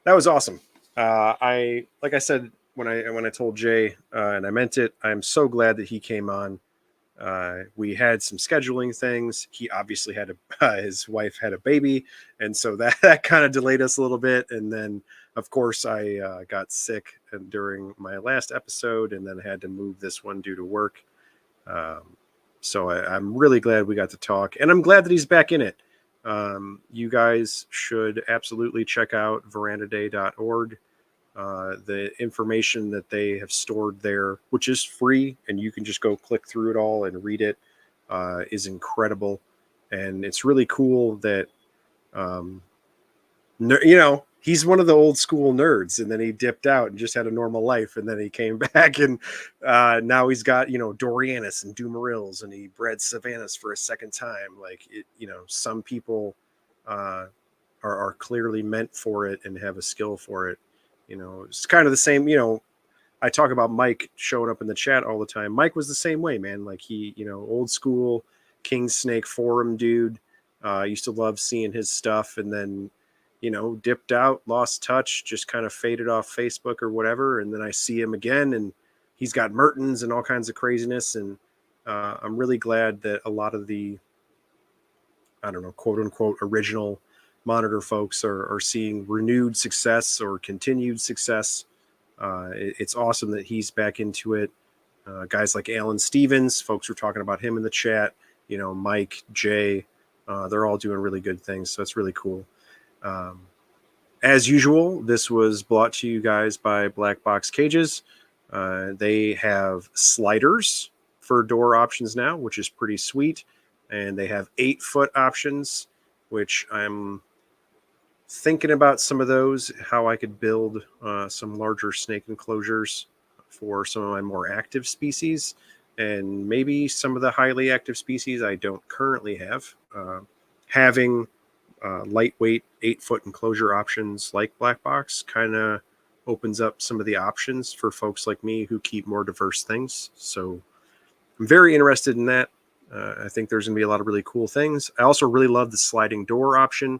That was awesome. Like I said, when I told Jay, and I meant it, I'm so glad that he came on. We had some scheduling things. He obviously had his wife had a baby, and so that kind of delayed us a little bit. And then, of course, I got sick during my last episode, and then had to move this one due to work. So I'm really glad we got to talk, and I'm glad that he's back in it. You guys should absolutely check out verandaday.org. The information that they have stored there, which is free, and you can just go click through it all and read it, is incredible. And it's really cool that, he's one of the old school nerds, and then he dipped out and just had a normal life, and then he came back, and now he's got Dorianus and Dumarils, and he bred Savannahs for a second time. Like some people are clearly meant for it and have a skill for it. It's kind of the same. I talk about Mike showing up in the chat all the time. Mike was the same way, man. Like he, old school King Snake forum dude. Used to love seeing his stuff, and then dipped out, lost touch, just kind of faded off Facebook or whatever. And then I see him again, and he's got Mertens and all kinds of craziness. And I'm really glad that a lot of the, I don't know, quote unquote, original monitor folks are seeing renewed success or continued success. It's awesome that he's back into it. Guys like Alan Stevens, folks were talking about him in the chat, Mike, Jay, they're all doing really good things. So it's really cool. As usual, this was brought to you guys by Black Box Cages. They have sliders for door options now, which is pretty sweet. And they have 8-foot options, which I'm thinking about some of those, how I could build some larger snake enclosures for some of my more active species, and maybe some of the highly active species I don't currently have. Having lightweight 8-foot enclosure options like Black Box kind of opens up some of the options for folks like me who keep more diverse things. So I'm very interested in that. I think there's going to be a lot of really cool things. I also really love the sliding door option.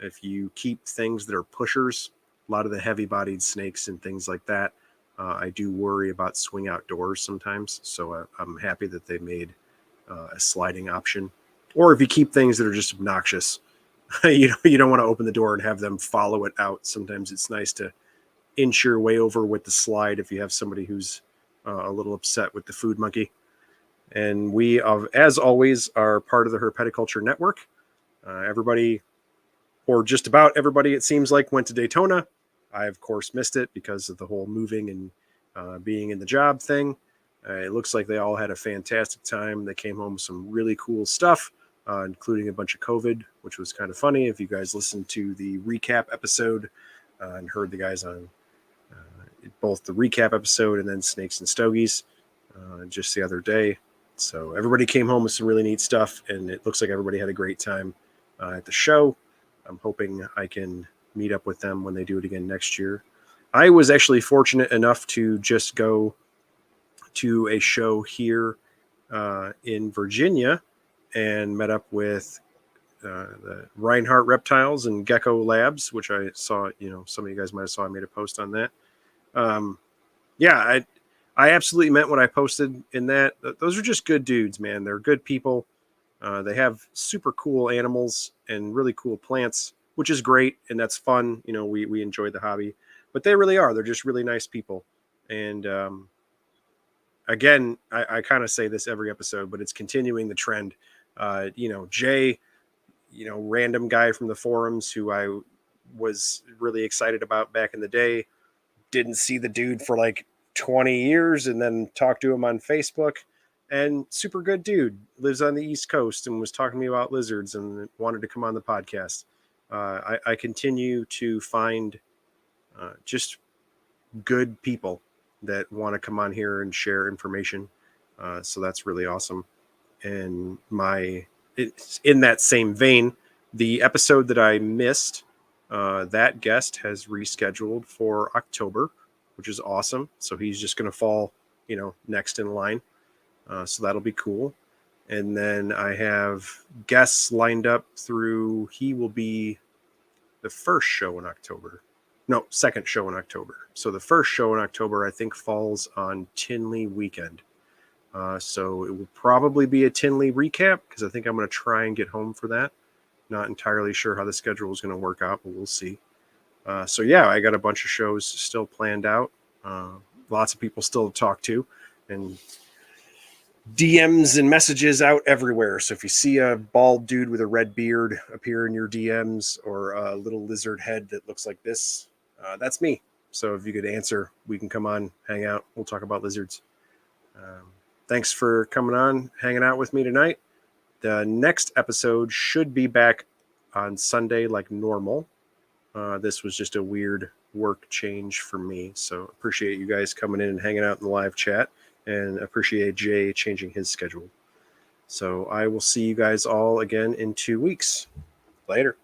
If you keep things that are pushers, a lot of the heavy-bodied snakes and things like that, I do worry about swing out doors sometimes. So I'm happy that they made a sliding option. Or if you keep things that are just obnoxious, you don't want to open the door and have them follow it out. Sometimes it's nice to inch your way over with the slide if you have somebody who's a little upset with the food monkey. And we, as always, are part of the Herpeticulture Network. Everybody or just about everybody, it seems like, went to Daytona. I, of course, missed it because of the whole moving and being in the job thing. It looks like they all had a fantastic time. They came home with some really cool stuff, including a bunch of COVID, which was kind of funny. If you guys listened to the recap episode and heard the guys on both the recap episode and then Snakes and Stogies just the other day. So everybody came home with some really neat stuff, and it looks like everybody had a great time at the show. I'm hoping I can meet up with them when they do it again next year. I was actually fortunate enough to just go to a show here in Virginia and met up with the Reinhardt Reptiles and Gecko Labs, which I saw, some of you guys might have saw I made a post on that. Yeah, I absolutely meant what I posted in that. Those are just good dudes, man. They're good people. They have super cool animals and really cool plants, which is great, and that's fun. We enjoy the hobby, but they really are. They're just really nice people. And again, I kind of say this every episode, but it's continuing the trend. Jay, random guy from the forums who I was really excited about back in the day, didn't see the dude for like 20 years and then talked to him on Facebook, and super good dude, lives on the East Coast and was talking to me about lizards and wanted to come on the podcast. I continue to find just good people that want to come on here and share information. So that's really awesome. And it's in that same vein, the episode that I missed, that guest has rescheduled for October, which is awesome. So he's just going to fall, next in line. So that'll be cool. And then I have guests lined up through, he will be the first show in October. No, second show in October. So the first show in October, I think, falls on Tinley weekend. So it will probably be a Tinley recap because I think I'm going to try and get home for that. Not entirely sure how the schedule is going to work out, but we'll see. So yeah, I got a bunch of shows still planned out. Lots of people still to talk to, and DMs and messages out everywhere. So if you see a bald dude with a red beard appear in your DMs, or a little lizard head that looks like this, that's me. So if you could answer, we can come on, hang out. We'll talk about lizards. Thanks for coming on, hanging out with me tonight. The next episode should be back on Sunday like normal. This was just a weird work change for me. So appreciate you guys coming in and hanging out in the live chat, and appreciate Jay changing his schedule. So I will see you guys all again in 2 weeks. Later.